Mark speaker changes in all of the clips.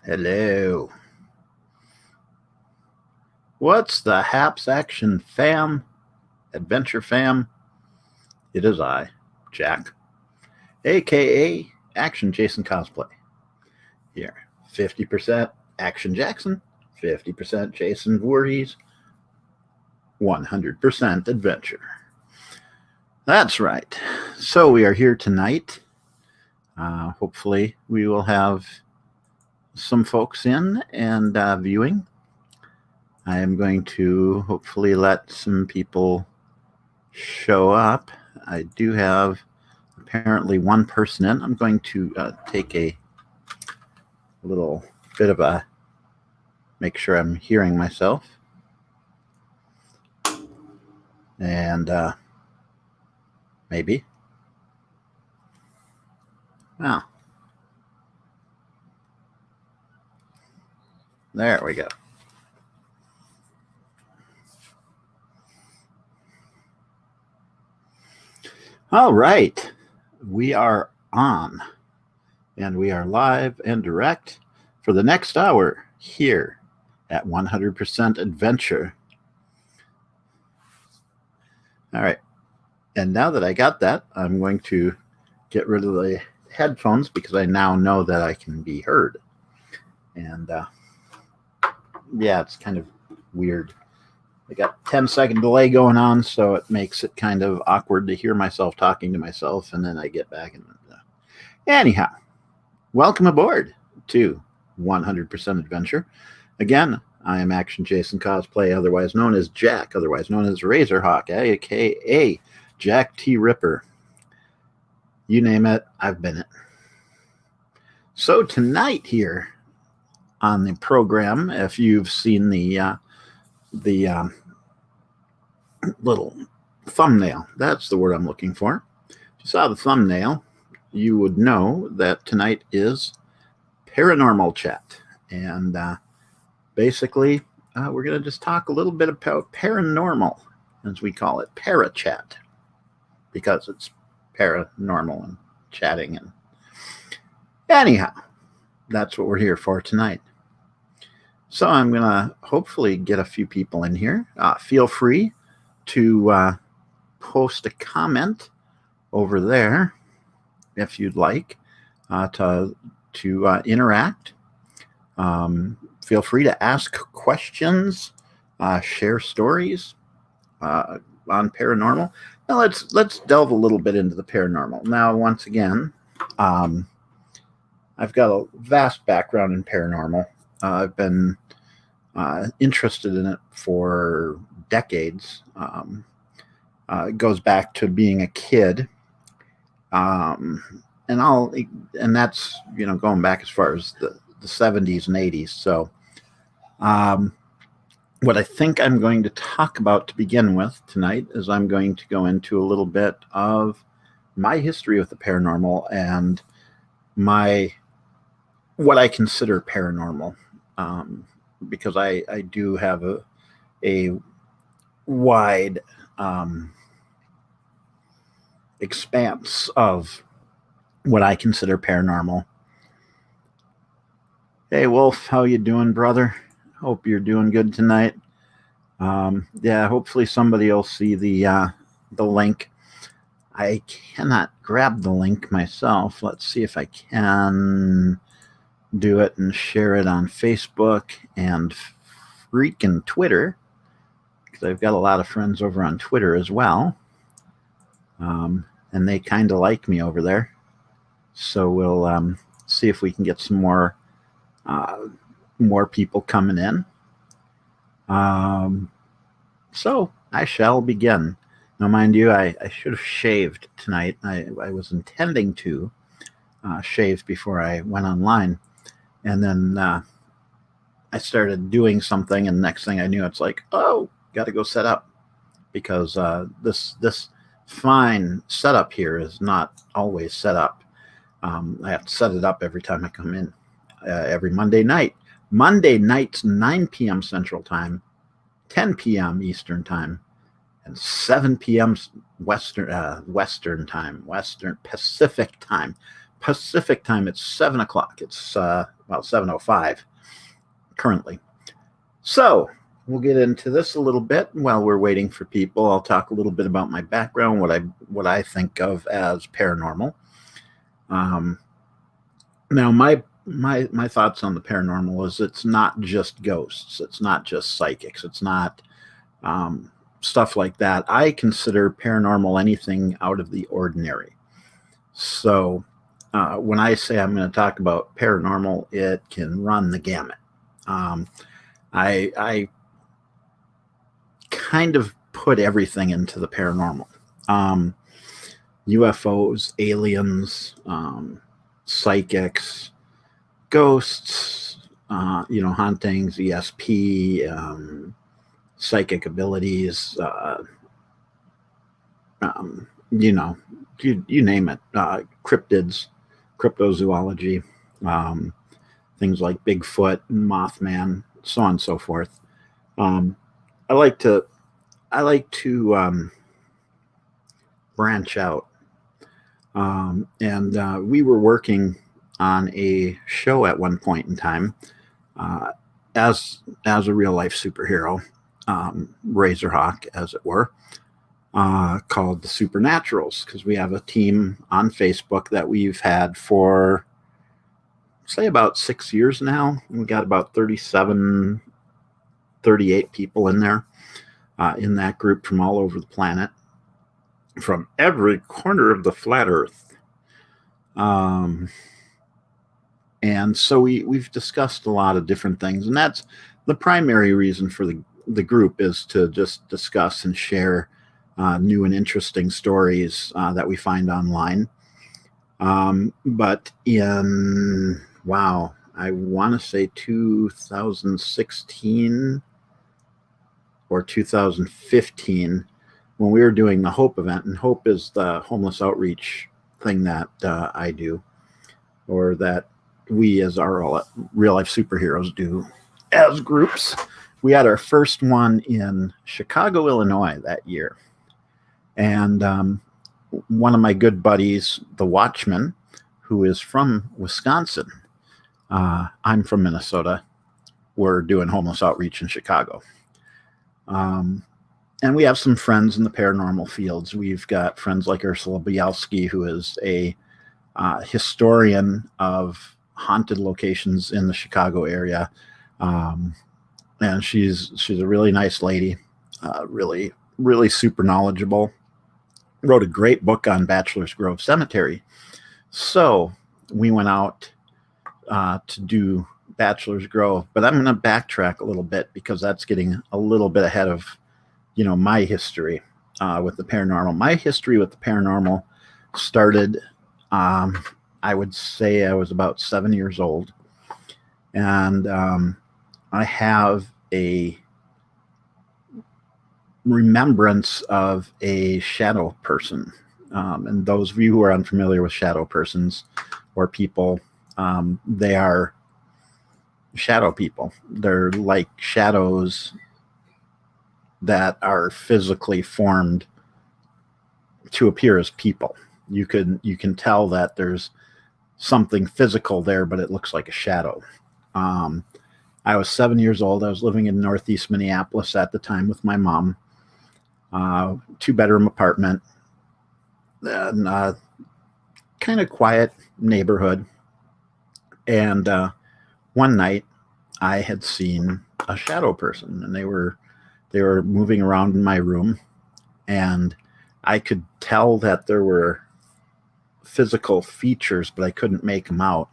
Speaker 1: Hello. What's the Haps Action fam? Adventure fam? It is I, Jack, aka Action Jason Cosplay. Here, 50% Action Jackson, 50% Jason Voorhees, 100% adventure. That's right. So we are here tonight. Hopefully we will have some folks in and viewing. I am going to hopefully let some people show up. I do have apparently one person in. I'm going to take a little bit of a make sure I'm hearing myself. And maybe. Oh. There we go. All right. We are on. And we are live and direct for the next hour here at 100% Adventure. All right. And now that I got that, I'm going to get rid of the headphones because I now know that I can be heard. And yeah, it's kind of weird. I got 10-second delay going on, so it makes it kind of awkward to hear myself talking to myself, and then I get back and anyhow, welcome aboard to 100% Adventure. Again, I am Action Jason Cosplay, otherwise known as Jack, otherwise known as Razorhawk, aka Jack T. Ripper. You name it, I've been it. So tonight here on the program, if you've seen the little thumbnail, that's the word I'm looking for. If you saw the thumbnail, you would know that tonight is paranormal chat. And basically, we're going to just talk a little bit about paranormal, as we call it, Parachat, because it's paranormal and chatting. And anyhow, that's what we're here for tonight. So I'm going to hopefully get a few people in here. Feel free to post a comment over there if you'd like to interact. Feel free to ask questions, share stories on paranormal. Now let's delve a little bit into the paranormal. Now, once again, I've got a vast background in paranormal. I've been interested in it for decades. It goes back to being a kid, and that's going back as far as the 70s and 80s. So, what I think I'm going to talk about to begin with tonight is I'm going to go into a little bit of my history with the paranormal and what I consider paranormal. Because I do have a wide expanse of what I consider paranormal. Hey, Wolf, how you doing, brother? Hope you're doing good tonight. Yeah, hopefully somebody will see the link. I cannot grab the link myself. Let's see if I can do it and share it on Facebook and freaking Twitter, because I've got a lot of friends over on Twitter as well, and they kind of like me over there. So we'll see if we can get some more people coming in. So I shall begin. Now, mind you, I should have shaved tonight. I was intending to shave before I went online. And then I started doing something, and next thing I knew, it's like, oh, got to go set up, because this fine setup here is not always set up. I have to set it up every time I come in, every Monday night. Monday nights, 9 p.m. Central Time, 10 p.m. Eastern Time, and 7 p.m. Western Time, Pacific Time. Pacific Time, it's 7 o'clock. It's about 7:05 currently. So we'll get into this a little bit while we're waiting for people. I'll talk a little bit about my background, what I think of as paranormal. Now, my thoughts on the paranormal is it's not just ghosts, it's not just psychics, it's not stuff like that. I consider paranormal anything out of the ordinary. So when I say I'm going to talk about paranormal, it can run the gamut. I kind of put everything into the paranormal. UFOs, aliens, psychics, ghosts, hauntings, ESP, psychic abilities, you name it, cryptids, cryptozoology, things like Bigfoot, Mothman, so on and so forth. I like to branch out, and we were working on a show at one point in time as a real life superhero, Razorhawk, as it were, called the Supernaturals, because we have a team on Facebook that we've had for, say, about 6 years now. We got about 37, 38 people in there, in that group from all over the planet, from every corner of the flat earth. And so we've discussed a lot of different things, and that's the primary reason for the group, is to just discuss and share new and interesting stories that we find online. But in, I want to say 2016 or 2015, when we were doing the HOPE event, and HOPE is the homeless outreach thing that I do, or that we as our real life superheroes do as groups. We had our first one in Chicago, Illinois that year. And one of my good buddies, the Watchman, who is from Wisconsin, I'm from Minnesota, we're doing homeless outreach in Chicago. And we have some friends in the paranormal fields. We've got friends like Ursula Bielski, who is a historian of haunted locations in the Chicago area. And she's a really nice lady, really, really super knowledgeable. Wrote a great book on Bachelor's Grove Cemetery. So we went out to do Bachelor's Grove, but I'm going to backtrack a little bit, because that's getting a little bit ahead of, my history with the paranormal. My history with the paranormal started, I would say I was about 7 years old, and I have a remembrance of a shadow person. And those of you who are unfamiliar with shadow persons or people, they are shadow people. They're like shadows that are physically formed to appear as people. You can tell that there's something physical there, but it looks like a shadow. I was 7 years old. I was living in Northeast Minneapolis at the time with my mom. 2-bedroom apartment, and kind of quiet neighborhood. And one night I had seen a shadow person, and they were moving around in my room, and I could tell that there were physical features, but I couldn't make them out.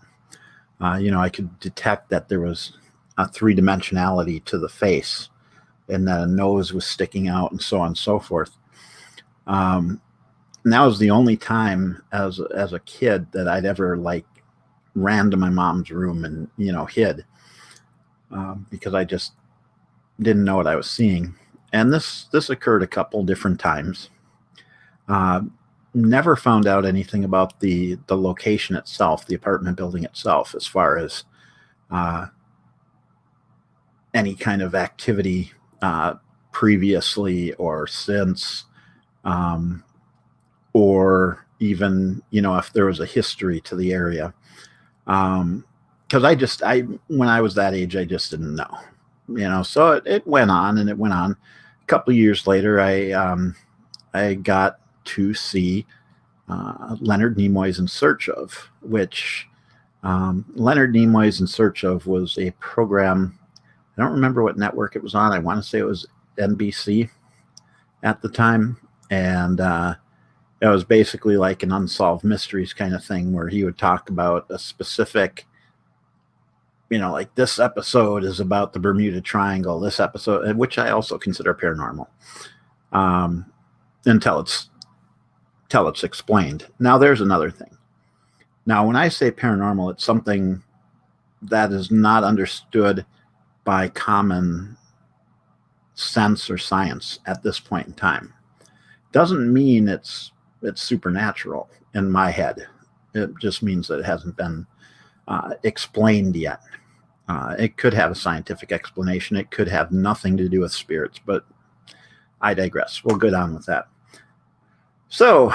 Speaker 1: I could detect that there was a 3-dimensionality to the face, and that a nose was sticking out, and so on and so forth. And that was the only time as a kid that I'd ever ran to my mom's room and hid, because I just didn't know what I was seeing. And this occurred a couple different times. Never found out anything about the location itself, the apartment building itself, as far as any kind of activity previously or since, or even if there was a history to the area. because when I was that age, I just didn't know, so it went on and it went on. A couple of years later, I got to see Leonard Nimoy's In Search Of, which Leonard Nimoy's In Search Of was a program. I don't remember what network it was on. I want to say it was NBC at the time. And it was basically like an unsolved mysteries kind of thing where he would talk about a specific, like this episode is about the Bermuda Triangle, this episode, which I also consider paranormal, until it's explained. Now, there's another thing. Now, when I say paranormal, it's something that is not understood by common sense or science at this point in time. Doesn't mean it's supernatural in my head. It just means that it hasn't been explained yet. It could have a scientific explanation. It could have nothing to do with spirits, but I digress. We'll go on with that. So,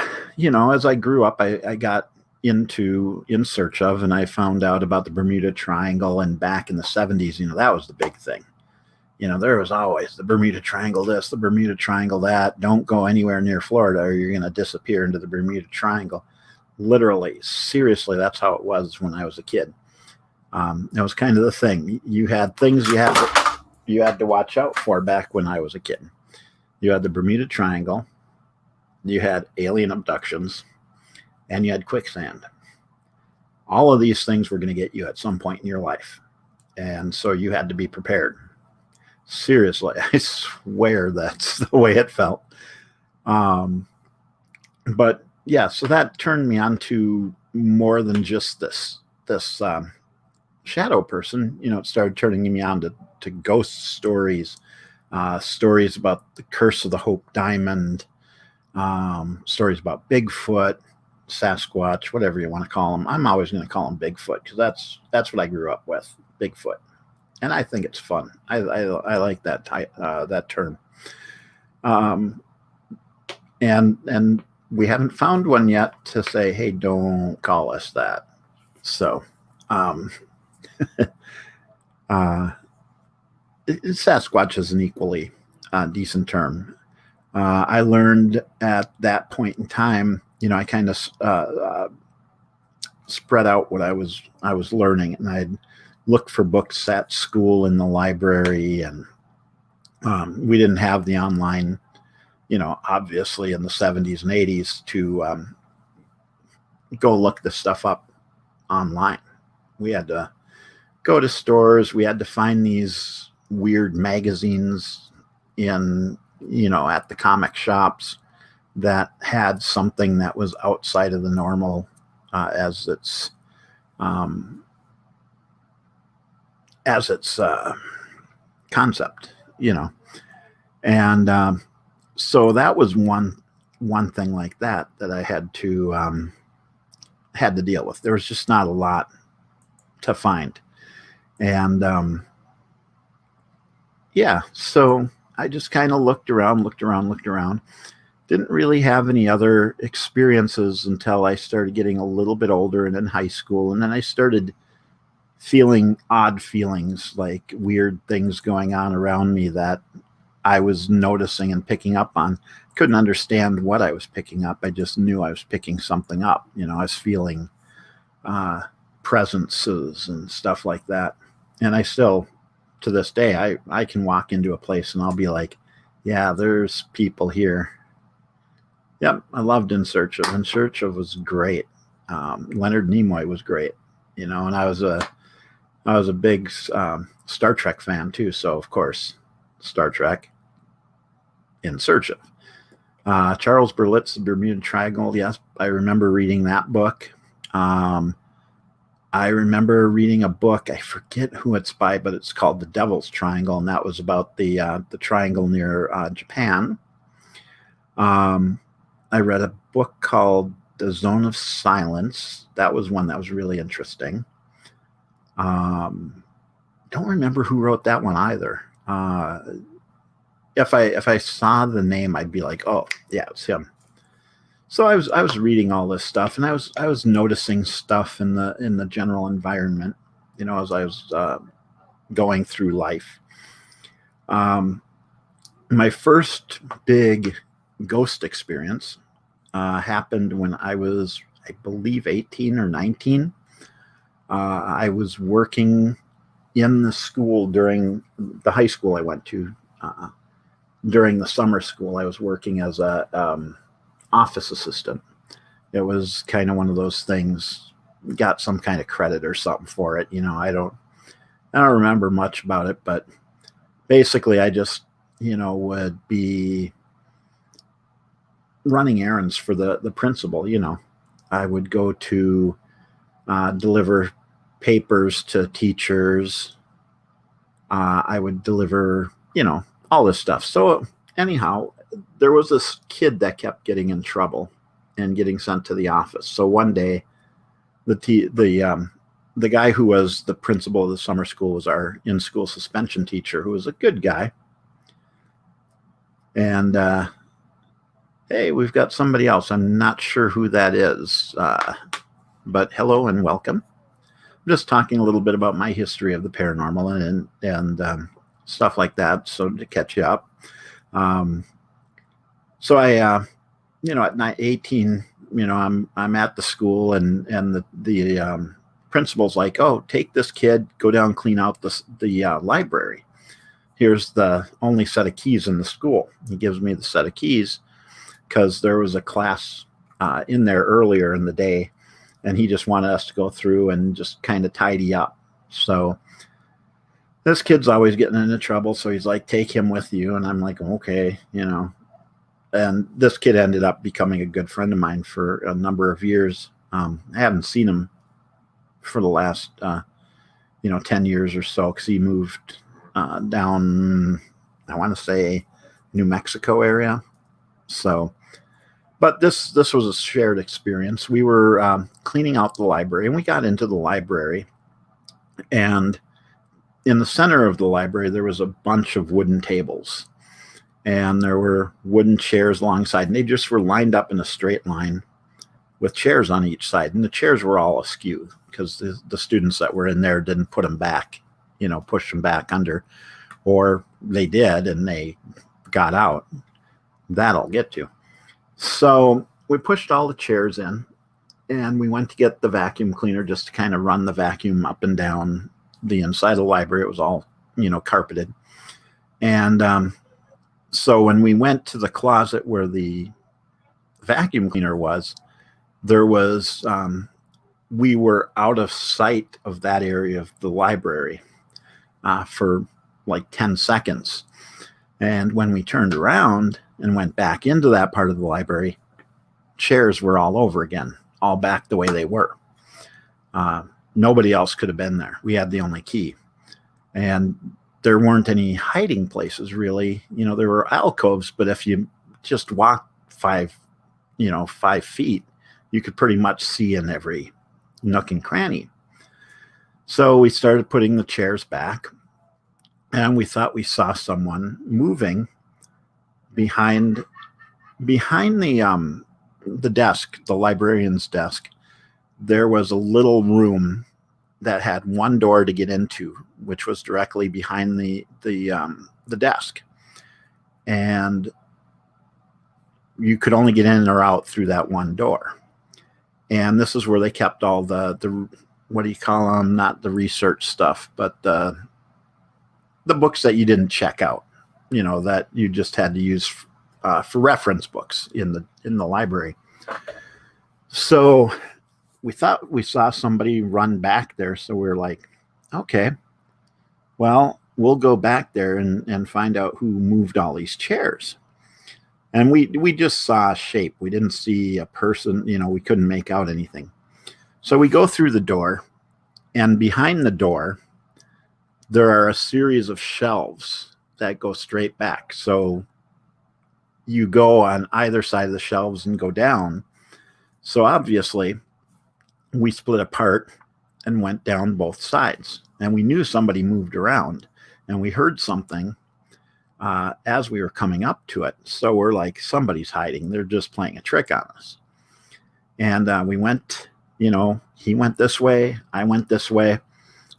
Speaker 1: as I grew up, I got into In Search Of, and I found out about the Bermuda Triangle. And back in the 70s, that was the big thing. There was always the Bermuda Triangle this, the Bermuda Triangle that. Don't go anywhere near Florida or you're going to disappear into the Bermuda Triangle. Literally, seriously, that's how it was when I was a kid. It was kind of the thing. You had things you had to watch out for back when I was a kid. You had the Bermuda Triangle, you had alien abductions, and you had quicksand. All of these things were going to get you at some point in your life. And so you had to be prepared. Seriously, I swear that's the way it felt. But yeah, so that turned me on to more than just this shadow person. It started turning me on to ghost stories, stories about the curse of the Hope Diamond, stories about Bigfoot, Sasquatch, whatever you want to call them. I'm always going to call them Bigfoot because that's what I grew up with, Bigfoot. And I think it's fun. I like that term. And we haven't found one yet to say, hey, don't call us that. So, Sasquatch is an equally decent term. I learned at that point in time, I kind of spread out what I was learning, and I'd look for books at school in the library, and we didn't have the online, obviously in the 70s and 80s to go look this stuff up online. We had to go to stores. We had to find these weird magazines in, at the comic shops that had something that was outside of the normal as its concept, and so that was one thing like that I had to deal with. There was just not a lot to find, and yeah, so I just kind of looked around. Didn't really have any other experiences until I started getting a little bit older and in high school, and then I started feeling odd feelings, like weird things going on around me that I was noticing and picking up on. Couldn't understand what I was picking up. I just knew I was picking something up. I was feeling presences and stuff like that. And I still, to this day, I can walk into a place and I'll be like, yeah, there's people here. Yep, I loved In Search Of. In Search Of was great. Leonard Nimoy was great, and I was a big Star Trek fan too. So of course, Star Trek, In Search Of. Charles Berlitz's The Bermuda Triangle. Yes, I remember reading that book. I remember reading a book. I forget who it's by, but it's called The Devil's Triangle, and that was about the triangle near Japan. I read a book called The Zone of Silence. That was one that was really interesting. Don't remember who wrote that one either. If I saw the name, I'd be like, oh yeah, it's him. So I was reading all this stuff, and I was noticing stuff in the general environment, as I was going through life. My first big ghost experience happened when I was, I believe, 18 or 19. I was working in the school during the high school I went to. During the summer school, I was working as a office assistant. It was kind of one of those things, got some kind of credit or something for it. I don't remember much about it, but basically I just, would be running errands for the principal. I would go to deliver papers to teachers. I would deliver, all this stuff. So anyhow, there was this kid that kept getting in trouble and getting sent to the office. So one day, the guy who was the principal of the summer school was our in-school suspension teacher, who was a good guy. And hey, we've got somebody else. I'm not sure who that is, but hello and welcome. I'm just talking a little bit about my history of the paranormal and stuff like that, so to catch you up. So I, at 18, I'm at the school, and the principal's like, "Oh, take this kid, go down, clean out the library. Here's the only set of keys in the school." He gives me the set of keys because there was a class in there earlier in the day, and he just wanted us to go through and just kind of tidy up. So this kid's always getting into trouble, so he's like, "Take him with you." And I'm like, "Okay," And this kid ended up becoming a good friend of mine for a number of years. I haven't seen him for the last, 10 years or so, because he moved down, I want to say, New Mexico area. So, but this was a shared experience. We were cleaning out the library, and we got into the library, and in the center of the library, there was a bunch of wooden tables, and there were wooden chairs alongside, and they just were lined up in a straight line with chairs on each side. And the chairs were all askew because the students that were in there didn't put them back, push them back under, or they did and they got out. That I'll get to. So we pushed all the chairs in, and we went to get the vacuum cleaner just to kind of run the vacuum up and down the inside of the library. It was all, carpeted. And so when we went to the closet where the vacuum cleaner was, there was, we were out of sight of that area of the library for like 10 seconds. And when we turned around and went back into that part of the library, chairs were all over again, all back the way they were. Nobody else could have been there. We had the only key. And there weren't any hiding places, really. There were alcoves, but if you just walked 5 feet, you could pretty much see in every nook and cranny. So we started putting the chairs back, and we thought we saw someone moving behind the desk, the librarian's desk. There was a little room that had one door to get into, which was directly behind the desk, and you could only get in or out through that one door. And this is where they kept all the what do you call them? Not the research stuff, but the books that you didn't check out, that you just had to use for reference books in the library. So we thought we saw somebody run back there. So we were like, okay, well, we'll go back there and find out who moved all these chairs. And we just saw a shape. We didn't see a person, we couldn't make out anything. So we go through the door, and behind the door, there are a series of shelves that go straight back. So you go on either side of the shelves and go down. So obviously, we split apart and went down both sides. And we knew somebody moved around, and we heard something as we were coming up to it. So we're like, somebody's hiding. They're just playing a trick on us. And we went, he went this way. I went this way.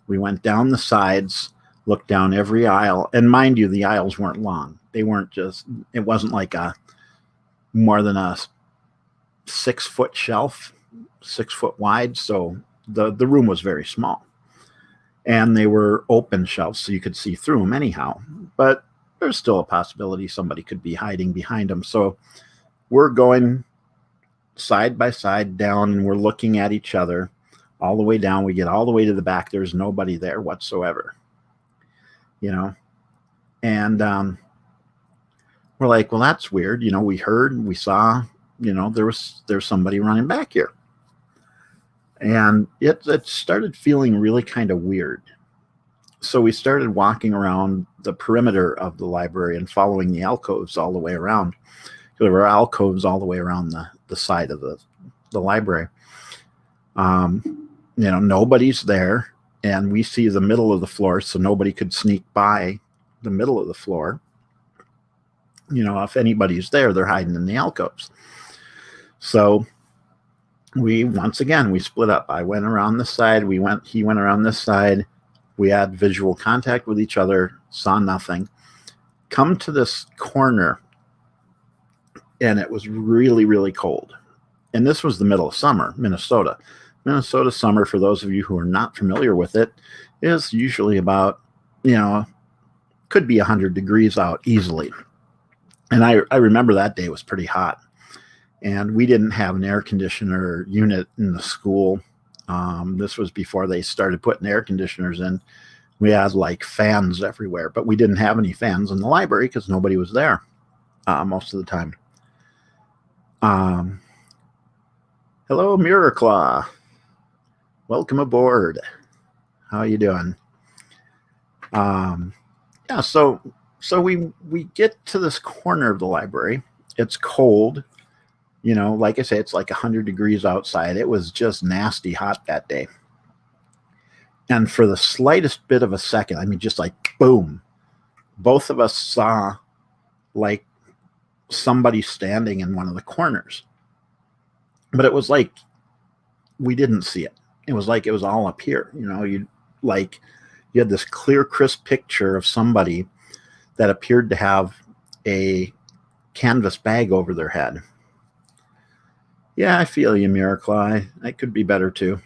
Speaker 1: We went down the sides, looked down every aisle. And mind you, the aisles weren't long. They weren't just, it wasn't like a more than a 6-foot shelf, 6 foot wide. So the room was very small. And they were open shelves, so you could see through them anyhow. But there's still a possibility somebody could be hiding behind them. So we're going side by side down, and we're looking at each other all the way down. We get all the way to the back. There's nobody there whatsoever, you know. And we're like, well, that's weird. You know, we heard, we saw, you know, there's somebody running back here. And it started feeling really kind of weird. So we started walking around the perimeter of the library and following the alcoves all the way around. There were alcoves all the way around the side of the library. You know, nobody's there. And we see the middle of the floor, so nobody could sneak by the middle of the floor. You know, if anybody's there, they're hiding in the alcoves. So once again, we split up. I went around this side. He went around this side. We had visual contact with each other, saw nothing. Come to this corner, and it was really, really cold. And this was the middle of summer, Minnesota. Minnesota summer, for those of you who are not familiar with it, is usually about, you know, could be 100 degrees out easily. And I remember that day was pretty hot. And we didn't have an air conditioner unit in the school. This was before they started putting air conditioners in. We had like fans everywhere, but we didn't have any fans in the library because nobody was there most of the time. Hello, Miraclaw. Welcome aboard. How are you doing? Yeah, so we get to this corner of the library. It's cold. You know, like I say, it's like 100 degrees outside. It was just nasty hot that day. And for the slightest bit of a second, I mean, just like boom, both of us saw like somebody standing in one of the corners. But it was like we didn't see it. It was like it was all up here. You know, you had this clear, crisp picture of somebody that appeared to have a canvas bag over their head. Yeah, I feel you, Miraclaw. I could be better too.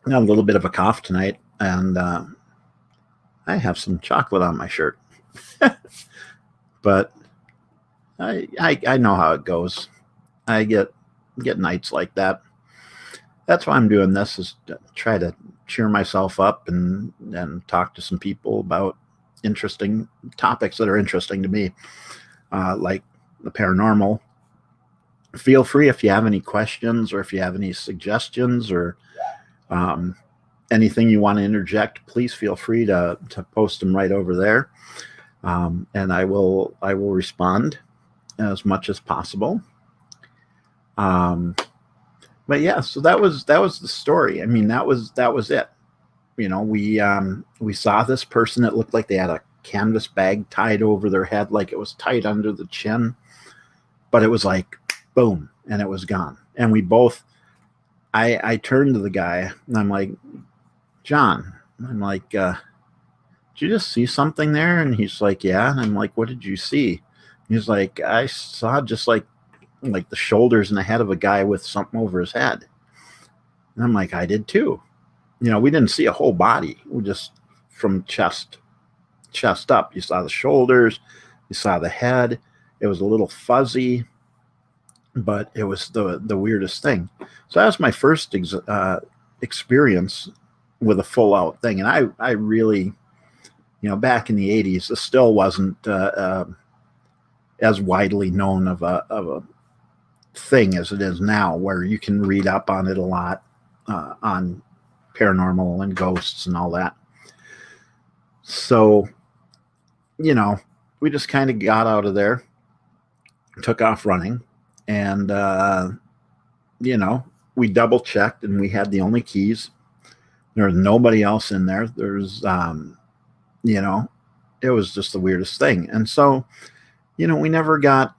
Speaker 1: I got a little bit of a cough tonight, and I have some chocolate on my shirt. But I know how it goes. I get nights like that. That's why I'm doing this, is to try to cheer myself up and talk to some people about interesting topics that are interesting to me, like the paranormal. Feel free if you have any questions or if you have any suggestions or anything you want to interject, please feel free to post them right over there. And I will respond as much as possible. But yeah, so that was the story. I mean, that was it. You know, we saw this person. It looked like they had a canvas bag tied over their head, like it was tight under the chin, but it was like boom, and it was gone. And we both, I turned to the guy and I'm like, John, I'm like, did you just see something there? And he's like, yeah. And I'm like, what did you see? He's like, I saw just like the shoulders and the head of a guy with something over his head. And I'm like, I did too. You know, we didn't see a whole body. We just from chest up. You saw the shoulders, you saw the head. It was a little fuzzy, but it was the weirdest thing. So that was my first experience with a full out thing. And I really, you know, back in the 80s, this still wasn't as widely known of a thing as it is now, where you can read up on it a lot on paranormal and ghosts and all that. So, you know, we just kind of got out of there, took off running, and you know, we double checked and we had the only keys. There was nobody else in there. There's you know, it was just the weirdest thing. And so, you know, we never got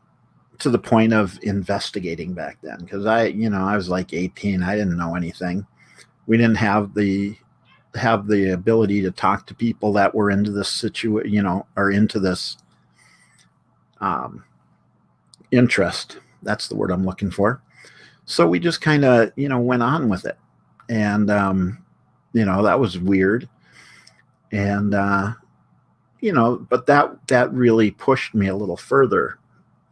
Speaker 1: to the point of investigating back then, because I was like 18. I didn't know anything. We didn't have the have the ability to talk to people that were into this situation, or into this um, interest. That's the word I'm looking for. So we just kind of, went on with it. And, that was weird. And, but that really pushed me a little further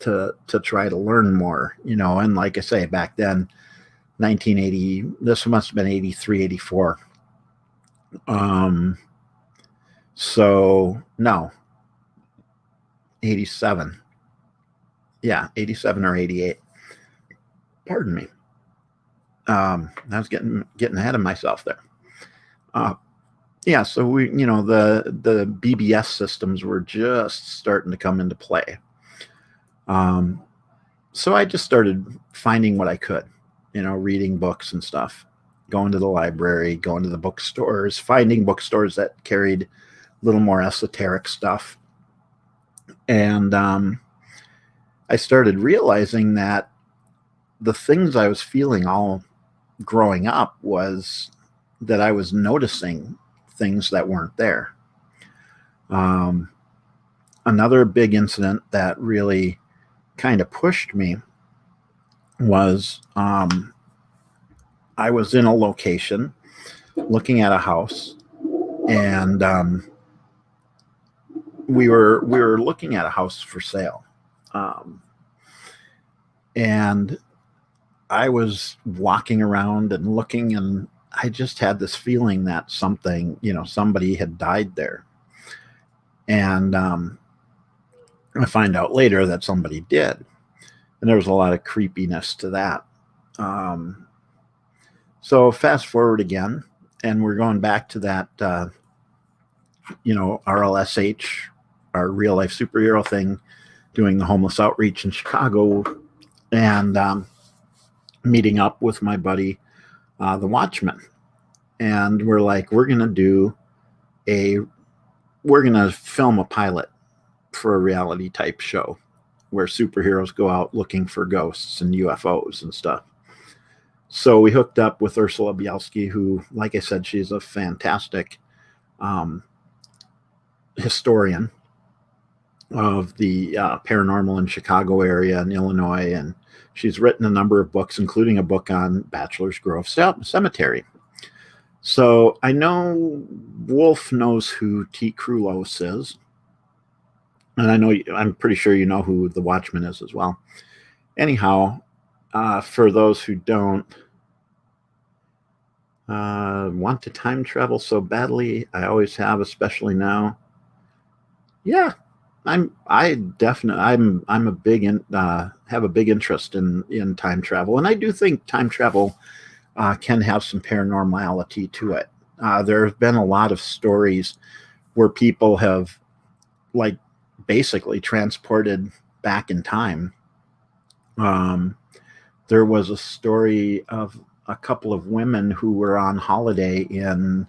Speaker 1: to try to learn more, and like I say, back then, 1980, this must have been 83, 84. So no, 87. Yeah, 87 or 88. Pardon me. I was getting ahead of myself there. Yeah, so we, the BBS systems were just starting to come into play. So I just started finding what I could, reading books and stuff, going to the library, going to the bookstores, finding bookstores that carried a little more esoteric stuff. And I started realizing that the things I was feeling all growing up was that I was noticing things that weren't there. Another big incident that really kind of pushed me was I was in a location looking at a house, and we were looking at a house for sale, and I was walking around and looking, and I just had this feeling that somebody had died there. And I find out later that somebody did. And there was a lot of creepiness to that. So fast forward again, and we're going back to that, RLSH, our real life superhero thing, doing the homeless outreach in Chicago, and meeting up with my buddy, the Watchman. And we're like, we're going to film a pilot for a reality type show where superheroes go out looking for ghosts and UFOs and stuff. So we hooked up with Ursula Bielski, who, like I said, she's a fantastic historian of the paranormal in Chicago area and Illinois. And she's written a number of books, including a book on Bachelor's Grove Cemetery. So I know Wolf knows who T. Krulos is. And I'm pretty sure you know who the Watchman is as well. Anyhow, for those who don't want to time travel so badly, I always have, especially now. Yeah, have a big interest in time travel, and I do think time travel can have some paranormality to it. There have been a lot of stories where people have, like, basically transported back in time. There was a story of a couple of women who were on holiday in,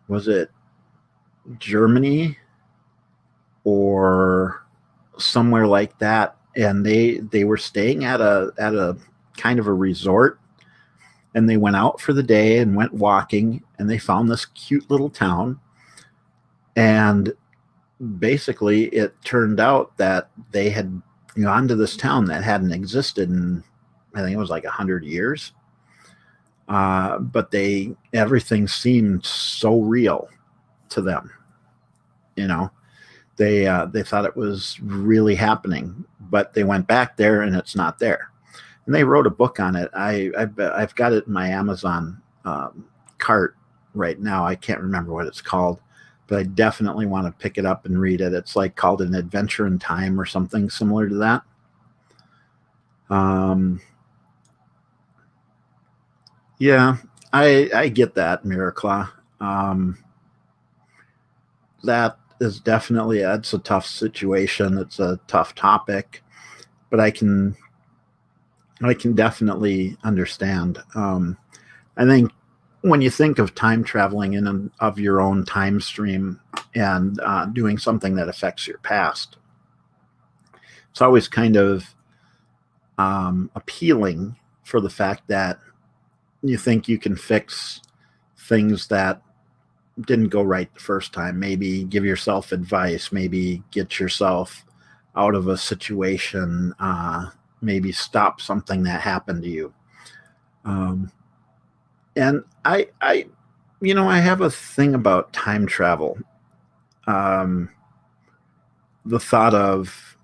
Speaker 1: was it Germany or somewhere like that, and they were staying at a kind of a resort, and they went out for the day and went walking, and they found this cute little town, and basically it turned out that they had gone to this town that hadn't existed in, I think it was like 100 years. But everything seemed so real to them. They thought it was really happening, but they went back there and it's not there. And they wrote a book on it. I've got it in my Amazon cart right now. I can't remember what it's called, but I definitely want to pick it up and read it. It's like called An Adventure in Time or something similar to that. Yeah, I get that, Miracla. That is definitely, it's a tough situation. It's a tough topic, but I can definitely understand. I think when you think of time traveling in of your own time stream and doing something that affects your past, it's always kind of appealing for the fact that you think you can fix things that didn't go right the first time. Maybe give yourself advice, maybe get yourself out of a situation, maybe stop something that happened to you. And I have a thing about time travel. Um, the thought of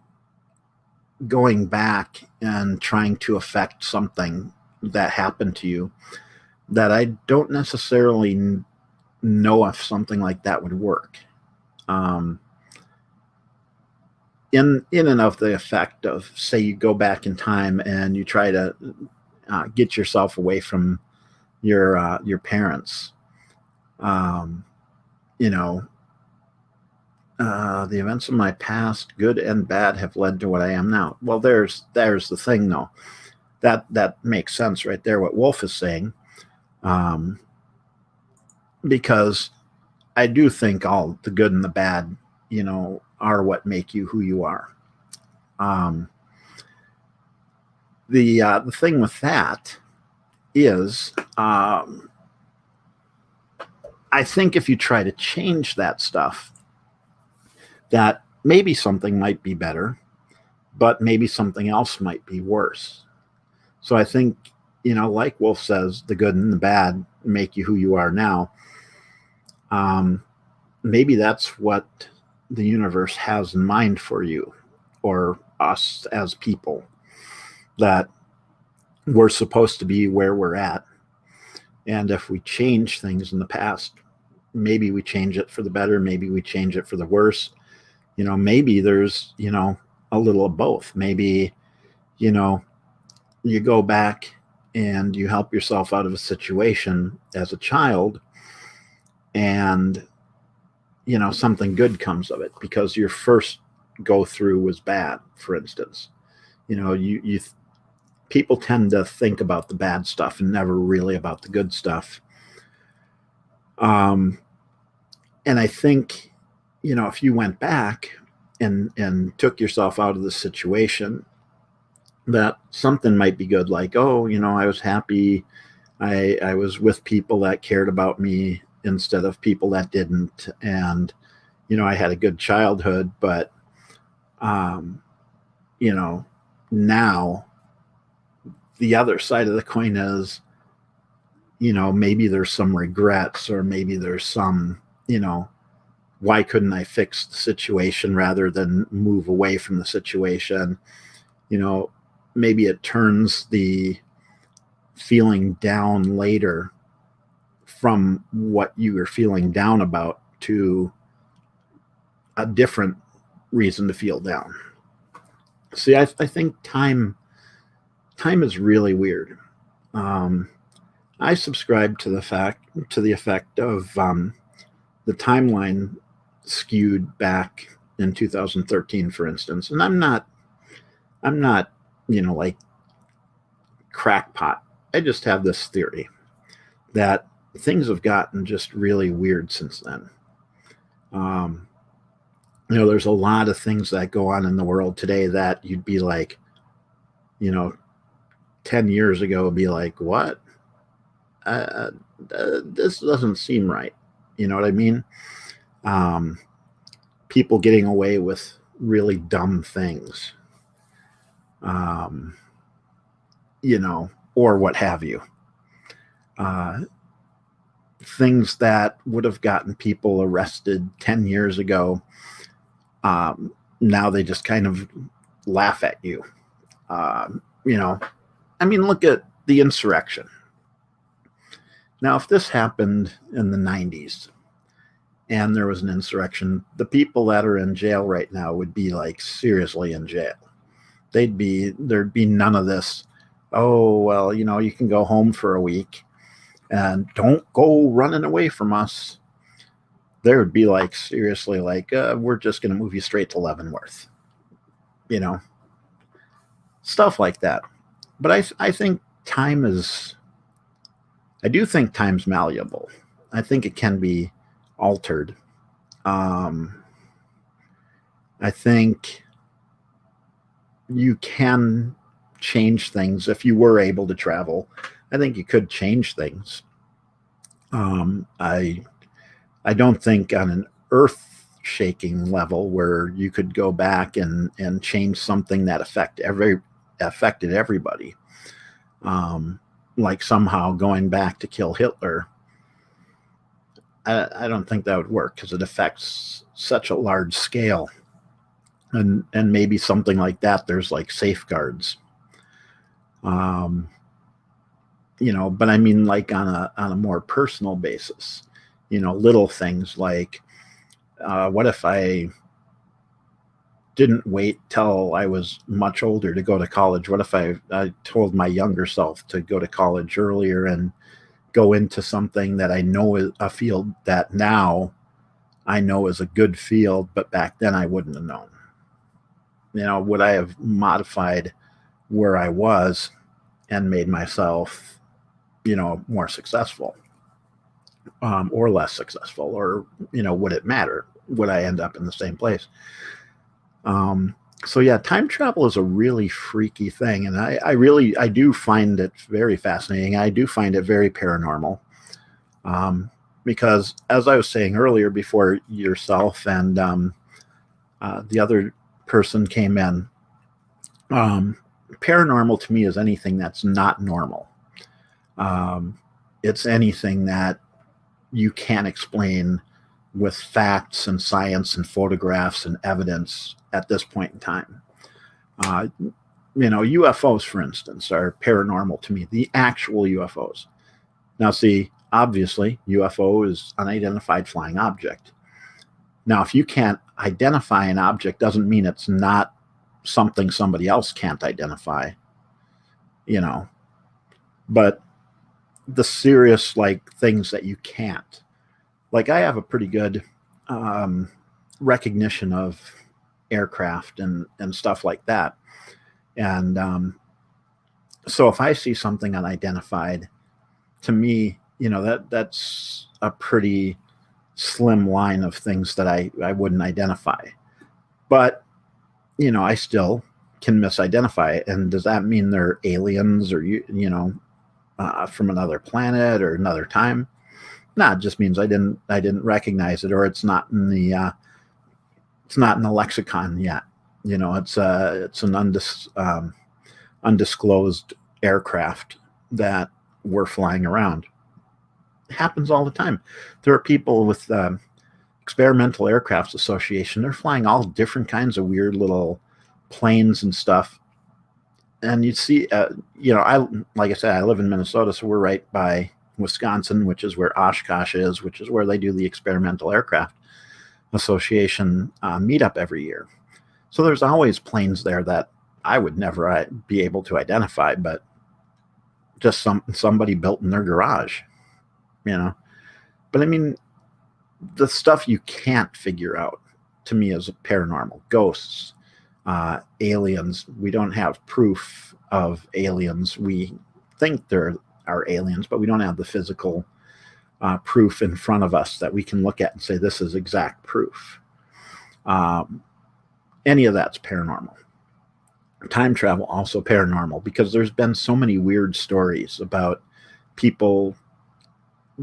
Speaker 1: going back and trying to affect something that happened to you, that I don't necessarily know if something like that would work. Um, in and of the effect of, say, you go back in time and you try to get yourself away from your parents. Um, you know, the events of my past, good and bad, have led to what I am now. Well, there's the thing, though. That makes sense right there. What Wolf is saying, um, because I do think all the good and the bad, are what make you who you are. Um, the thing with that is, I think if you try to change that stuff, that maybe something might be better, but maybe something else might be worse. So I think, like Wolf says, the good and the bad make you who you are now. Maybe that's what the universe has in mind for you or us as people, that we're supposed to be where we're at. And if we change things in the past, maybe we change it for the better, maybe we change it for the worse. Maybe there's, a little of both. Maybe, you go back and you help yourself out of a situation as a child, and, something good comes of it because your first go through was bad, for instance. You people tend to think about the bad stuff and never really about the good stuff. And I think, if you went back and took yourself out of the situation, that something might be good. Like, oh, I was happy. I was with people that cared about me instead of people that didn't. And, I had a good childhood, but, now the other side of the coin is, maybe there's some regrets, or maybe there's some, why couldn't I fix the situation rather than move away from the situation? Maybe it turns the feeling down later from what you were feeling down about to a different reason to feel down. See, I think time is really weird. I subscribe to the effect of the timeline skewed back in 2013, for instance. And I'm not, like crackpot. I just have this theory that things have gotten just really weird since then. There's a lot of things that go on in the world today that you'd be like, 10 years ago, be like, what? This doesn't seem right. You know what I mean? People getting away with really dumb things, or what have you. Things that would have gotten people arrested 10 years ago, now they just kind of laugh at you. Look at the insurrection. Now, if this happened in the 90s and there was an insurrection, the people that are in jail right now would be like seriously in jail. There'd be none of this. Oh, well, you can go home for a week and don't go running away from us. There would be like, seriously, like, we're just going to move you straight to Leavenworth, stuff like that. But I think I do think time's malleable. I think it can be altered. I think you can change things if you were able to travel. I think you could change things. I don't think on an earth-shaking level where you could go back and change something that affected everybody, like somehow going back to kill Hitler. I don't think that would work because it affects such a large scale, and maybe something like that. There's like safeguards, but I mean, like on a more personal basis, little things like, what if I didn't wait till I was much older to go to college? What if I told my younger self to go to college earlier and go into something that I know is a field that now I know is a good field, but back then I wouldn't have known? Would I have modified where I was and made myself, more successful, or less successful, or, would it matter? Would I end up in the same place? So yeah, time travel is a really freaky thing. And I do find it very fascinating. I do find it very paranormal. Because as I was saying earlier, before yourself and the other person came in, paranormal to me is anything that's not normal. It's anything that you can't explain with facts and science and photographs and evidence at this point in time. UFOs, for instance, are paranormal to me, the actual UFOs. Now, see, obviously, UFO is unidentified flying object. Now, if you can't identify an object, doesn't mean it's not something somebody else can't identify, but the serious, like, things that you can't. Like, I have a pretty good recognition of aircraft and stuff like that. And so if I see something unidentified, to me, that's a pretty slim line of things that I wouldn't identify. But, I still can misidentify it. And does that mean they're aliens or, from another planet or another time? No, it just means I didn't recognize it, or it's not in the lexicon yet. It's an undisclosed aircraft that we're flying around. It happens all the time. There are people with Experimental Aircraft Association. They're flying all different kinds of weird little planes and stuff. And you see, like I said, I live in Minnesota, so we're right by Wisconsin, which is where Oshkosh is, which is where they do the Experimental Aircraft Association meetup every year. So there's always planes there that I would never be able to identify, but just somebody built in their garage, But I mean, the stuff you can't figure out, to me, is paranormal. Ghosts, aliens. We don't have proof of aliens. We think there are aliens, but we don't have the physical proof in front of us that we can look at and say this is exact proof. Any of that's paranormal. Time travel, also paranormal, because there's been so many weird stories about people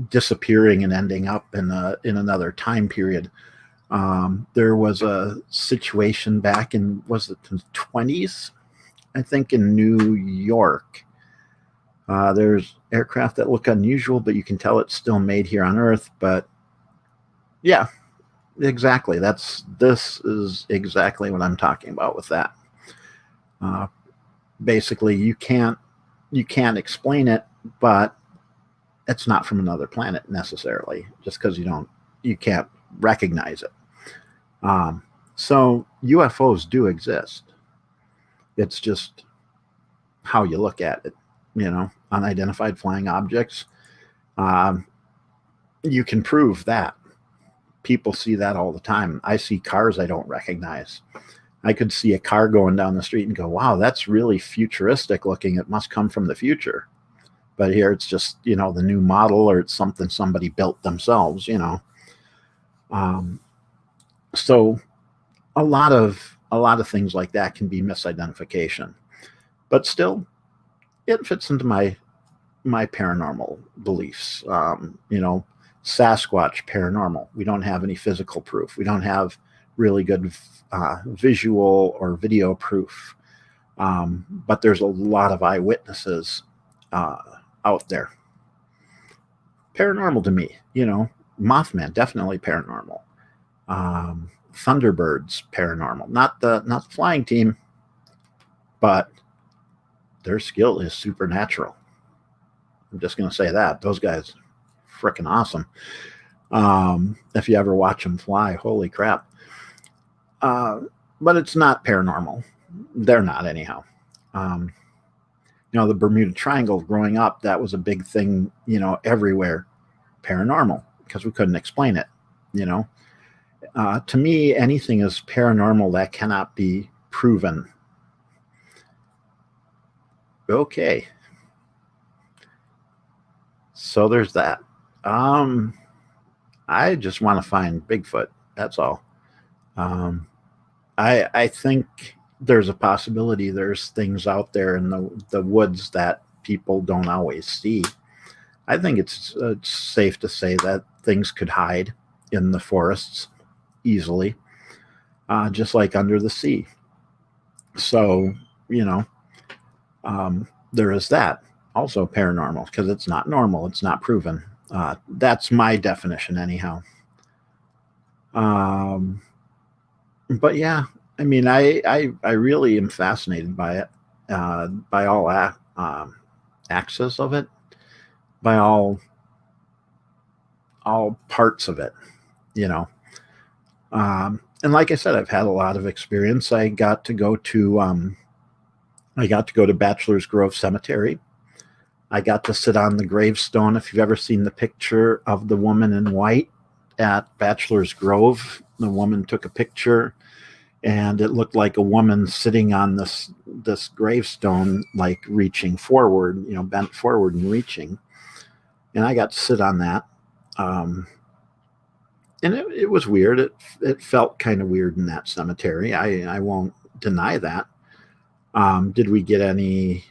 Speaker 1: disappearing and ending up in another time period. There was a situation back in, was it the 20s? I think in New York. There's aircraft that look unusual, but you can tell it's still made here on Earth. But yeah, exactly. This is exactly what I'm talking about with that. Basically, you can't explain it, but it's not from another planet necessarily, just because you can't recognize it. So UFOs do exist. It's just how you look at it. Unidentified flying objects. You can prove that. People see that all the time. I see cars I don't recognize. I could see a car going down the street and go, wow, that's really futuristic looking. It must come from the future. But here it's just, the new model, or it's something somebody built themselves, So a lot of things like that can be misidentification. But still, it fits into my paranormal beliefs. Sasquatch, paranormal. We don't have any physical proof. We don't have really good visual or video proof. But there's a lot of eyewitnesses out there. Paranormal to me, Mothman, definitely paranormal. Thunderbirds, paranormal. Not the flying team, but their skill is supernatural. I'm just going to say that. Those guys, freaking awesome. If you ever watch them fly, holy crap. But it's not paranormal. They're not, anyhow. The Bermuda Triangle, growing up, that was a big thing, everywhere. Paranormal, because we couldn't explain it, To me, anything is paranormal that cannot be proven. Okay. So there's that. I just want to find Bigfoot. That's all. I think there's a possibility there's things out there in the woods that people don't always see. I think it's safe to say that things could hide in the forests easily, just like under the sea. So, there is that. Also paranormal, because it's not normal. It's not proven. That's my definition, anyhow. But yeah, I mean, I really am fascinated by it, by all axes of it, by all parts of it, And like I said, I've had a lot of experience. I got to go to Bachelor's Grove Cemetery. I got to sit on the gravestone. If you've ever seen the picture of the woman in white at Bachelor's Grove, the woman took a picture, and it looked like a woman sitting on this gravestone, like reaching forward, bent forward and reaching. And I got to sit on that. And it was weird. It felt kind of weird in that cemetery. I won't deny that. Did we get any?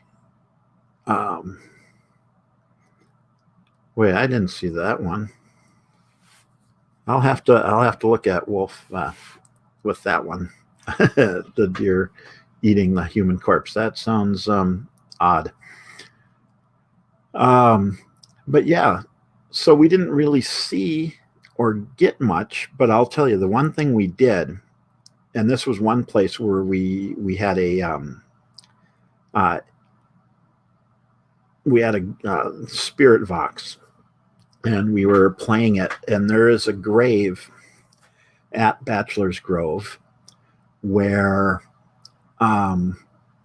Speaker 1: Wait, I didn't see that one. I'll have to look at Wolf with that one. The deer eating the human corpse. That sounds odd. But yeah, so we didn't really see or get much, but I'll tell you the one thing we did, and this was one place where we had a spirit vox, and we were playing it, and there is a grave at Bachelor's Grove where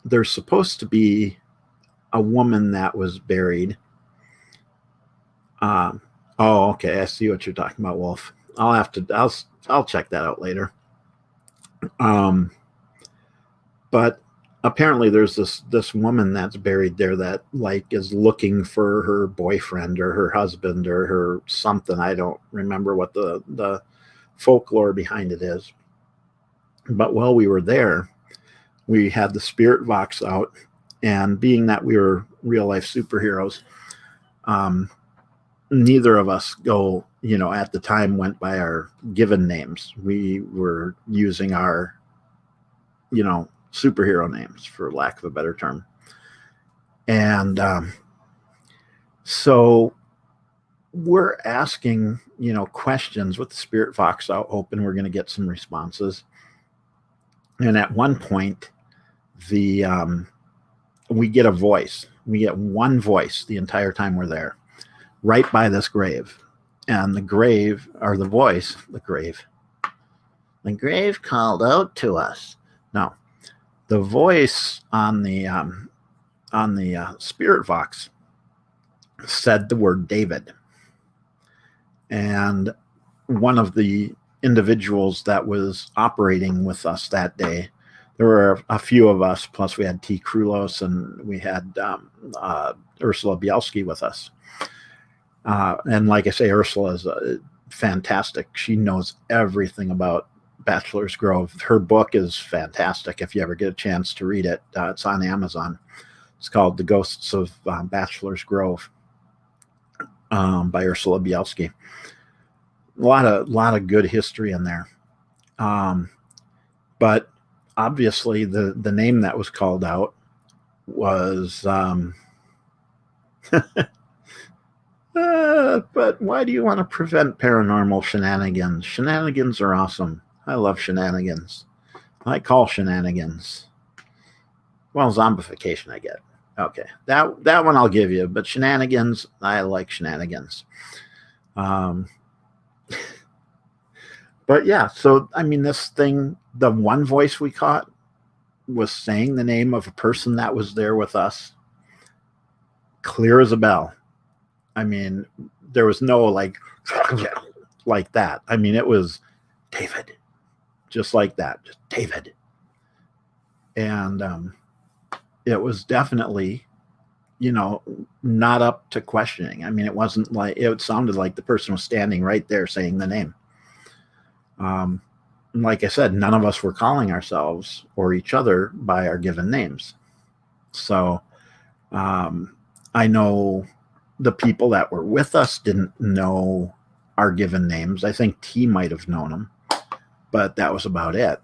Speaker 1: there's supposed to be a woman that was buried. Oh, okay. I see what you're talking about, Wolf. I'll check that out later. But apparently there's this woman that's buried there that is looking for her boyfriend or her husband or her something. I don't remember what the folklore behind it is. But while we were there, we had the spirit vox out, and being that we were real life superheroes, neither of us at the time went by our given names. We were using our, superhero names, for lack of a better term. And so we're asking, questions with the spirit vox out, hoping we're going to get some responses. And at one point, we get a voice. We get one voice the entire time we're there, right by this grave. And the grave called out to us. No, the voice on the spirit vox said the word David. And one of the individuals that was operating with us that day, there were a few of us, plus we had T. Krulos, and we had Ursula Bielski with us. And like I say, Ursula is fantastic. She knows everything about Bachelor's Grove. Her book is fantastic. If you ever get a chance to read it, it's on Amazon. It's called The Ghosts of Bachelor's Grove. by Ursula Bielski. A lot of good history in there. But obviously the name that was called out was but why do you want to prevent paranormal shenanigans? Shenanigans are awesome. I love shenanigans. I call shenanigans. Well, zombification I get. Okay, that one I'll give you, but shenanigans, I like shenanigans. But yeah, so I mean, this thing, the one voice we caught was saying the name of a person that was there with us, clear as a bell. I mean, there was no like that. I mean, it was David, just like that, just David. And it was definitely, not up to questioning. I mean, it wasn't like, it sounded like the person was standing right there saying the name. Like I said, none of us were calling ourselves or each other by our given names. So I know the people that were with us didn't know our given names. I think T might have known them, but that was about it.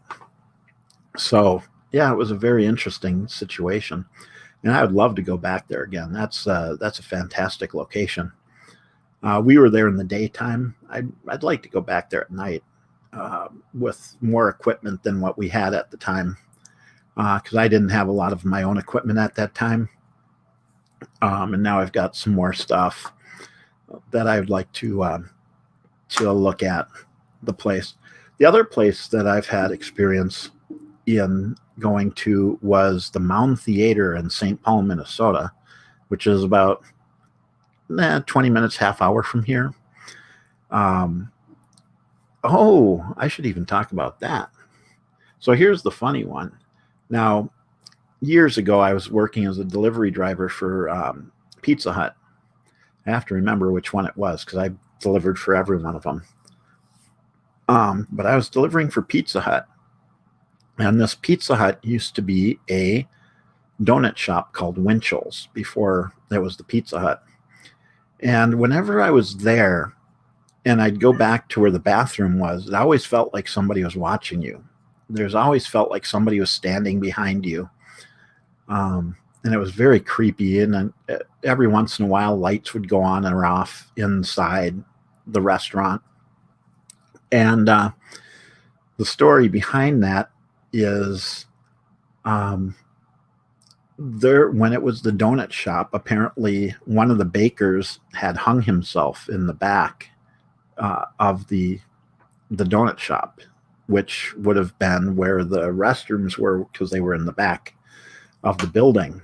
Speaker 1: So yeah, it was a very interesting situation, and I would love to go back there again. That's a fantastic location. We were there in the daytime. I'd like to go back there at night with more equipment than what we had at the time, because I didn't have a lot of my own equipment at that time. And now I've got some more stuff that I would like to look at the place. The other place that I've had experience in going to was the Mound Theater in St. Paul, Minnesota, which is about 20 minutes, half hour from here. I should even talk about that. So here's the funny one. Now, years ago, I was working as a delivery driver for Pizza Hut. I have to remember which one it was because I delivered for every one of them. But I was delivering for Pizza Hut. And this Pizza Hut used to be a donut shop called Winchell's before there was the Pizza Hut. And whenever I was there and I'd go back to where the bathroom was, it always felt like somebody was watching you. There's always felt like somebody was standing behind you. And it was very creepy. And every once in a while, lights would go on or off inside the restaurant. And the story behind that is when it was the donut shop, apparently one of the bakers had hung himself in the back of the donut shop, which would have been where the restrooms were because they were in the back of the building.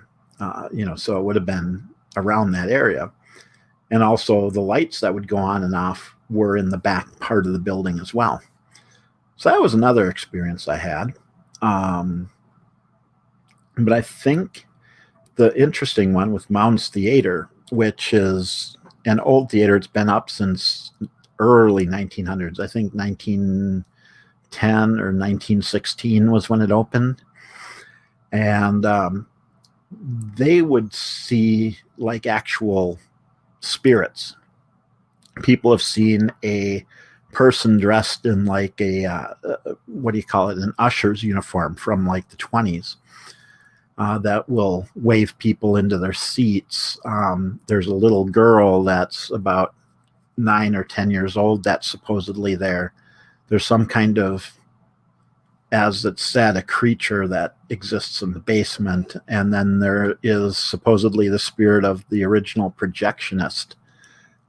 Speaker 1: So it would have been around that area. And also the lights that would go on and off were in the back part of the building as well. So that was another experience I had. But I think the interesting one with Mounds Theater, which is an old theater, it's been up since early 1900s. I think 1910 or 1916 was when it opened. And they would see like actual spirits. People have seen a person dressed in like a an usher's uniform from like the 20s that will wave people into their seats. There's a little girl that's about 9 or 10 years old that's supposedly there. There's some kind of, as it said, a creature that exists in the basement. And then there is supposedly the spirit of the original projectionist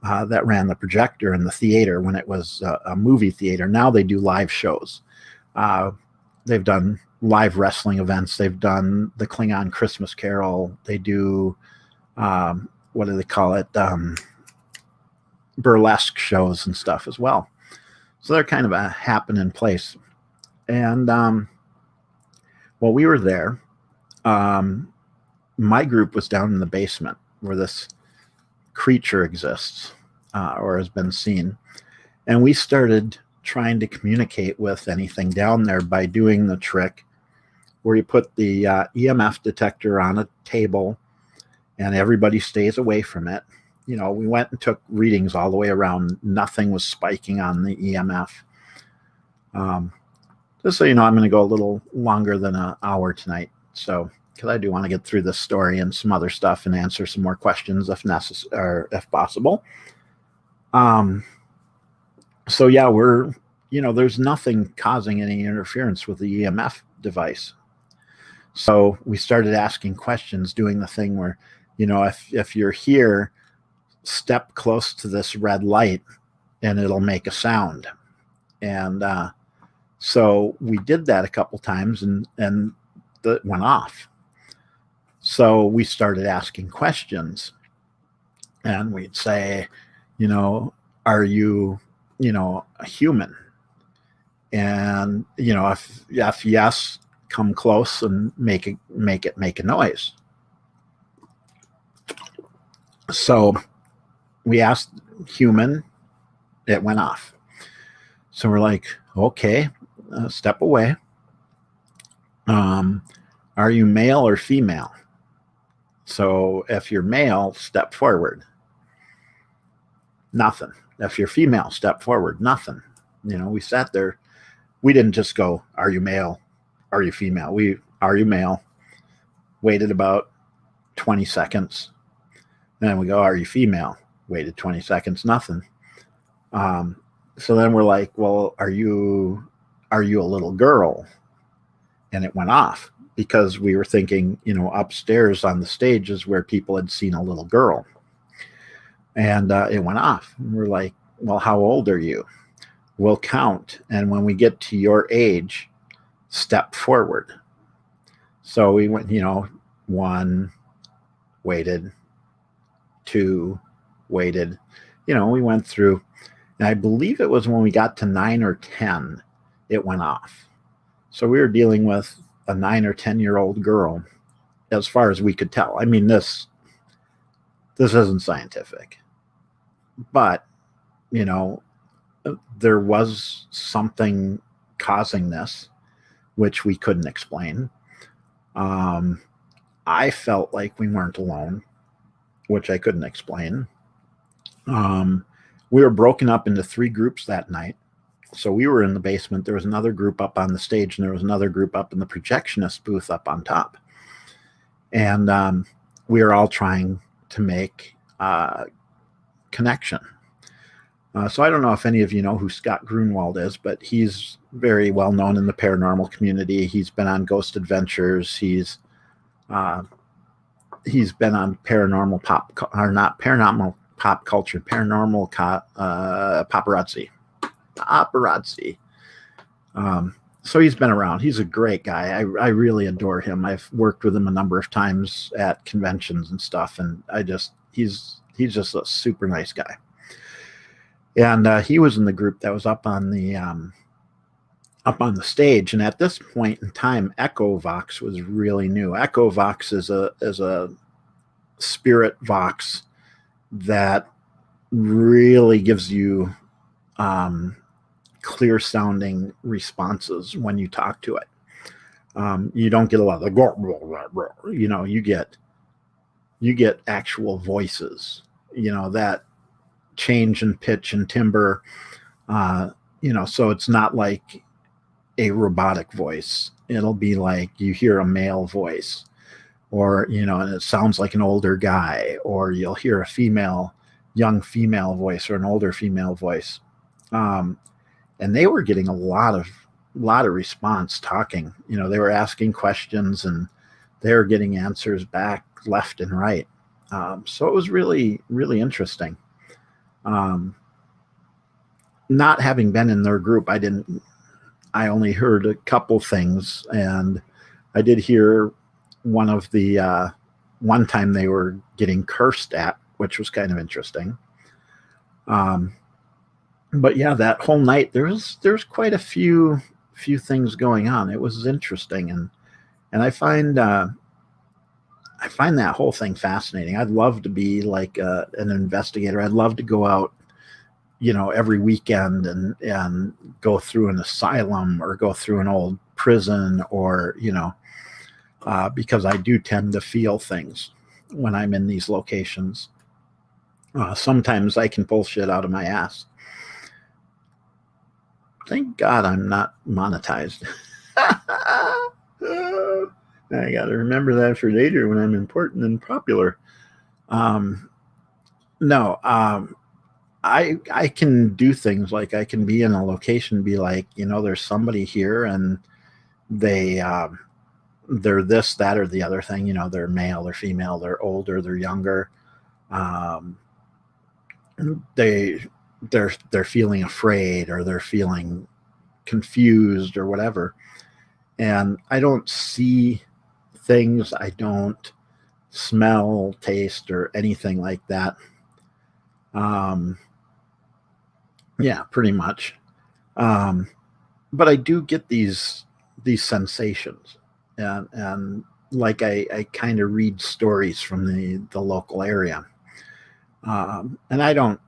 Speaker 1: that ran the projector in the theater when it was a movie theater. Now they do live shows. They've done live wrestling events. They've done the Klingon Christmas Carol. They do, what do they call it? Burlesque shows and stuff as well. So they're kind of a happening place. And while we were there, my group was down in the basement where this creature exists or has been seen. And we started trying to communicate with anything down there by doing the trick where you put the EMF detector on a table and everybody stays away from it. we went and took readings all the way around. Nothing was spiking on the EMF. Just so you know, I'm going to go a little longer than an hour tonight. So, because I do want to get through this story and some other stuff and answer some more questions if necessary or if possible. So yeah, there's nothing causing any interference with the EMF device. So we started asking questions, doing the thing where, if you're here, step close to this red light and it'll make a sound. And so we did that a couple times and it went off. So we started asking questions and we'd say, are you, a human? And, if yes, come close and make it make a noise. So we asked human, it went off. So we're like, okay, step away. Are you male or female? So if you're male, step forward. Nothing. If you're female, step forward. Nothing. We sat there. We didn't just go, are you male? Are you female? Are you male? Waited about 20 seconds. Then we go, are you female? Waited 20 seconds. Nothing. So then we're like, well, are you a little girl? And it went off because we were thinking, upstairs on the stage is where people had seen a little girl. And it went off. And we're like, well, how old are you? We'll count. And when we get to your age, step forward. So we went, 1, waited, 2, waited. We went through. And I believe it was when we got to 9 or 10, it went off. So we were dealing with a 9 or 10-year-old girl, as far as we could tell. I mean, this isn't scientific, but there was something causing this, which we couldn't explain. I felt like we weren't alone, which I couldn't explain. We were broken up into 3 groups that night. So we were in the basement. There was another group up on the stage, and there was another group up in the projectionist booth up on top. And we were all trying to make connection. So I don't know if any of you know who Scott Grunwald is, but he's very well known in the paranormal community. He's been on Ghost Adventures. He's been on paranormal pop culture, paranormal paparazzi. So he's been around. He's a great guy. I really adore him. I've worked with him a number of times at conventions and stuff, and he's just a super nice guy. And he was in the group that was up on the stage. And at this point in time, EchoVox was really new. EchoVox is a spirit vox that really gives you clear sounding responses when you talk to it. You don't get a lot of you get actual voices, that change in pitch and timbre, so it's not like a robotic voice. It'll be like you hear a male voice, or and it sounds like an older guy, or you'll hear a young female voice or an older female voice. And they were getting a lot of response talking. They were asking questions and they were getting answers back left and right. So it was really, really interesting. Not having been in their group, I only heard a couple things, and I did hear one time they were getting cursed at, which was kind of interesting. But yeah, that whole night there's quite a few things going on. It was interesting, and I find that whole thing fascinating. I'd love to be like an investigator. I'd love to go out, every weekend and go through an asylum or go through an old prison, or because I do tend to feel things when I'm in these locations. Sometimes I can pull shit out of my ass. Thank God I'm not monetized. I got to remember that for later when I'm important and popular. Um, no, I can do things like I can be in a location, be like, there's somebody here, and they they're this, that, or the other thing. They're male, they're female, they're older, they're younger. Um, they they're feeling afraid, or they're feeling confused, or whatever. And I don't see things. I don't smell, taste, or anything like that. Um, yeah, pretty much. Um, but I do get these sensations, and like I kind of read stories from the local area, and I don't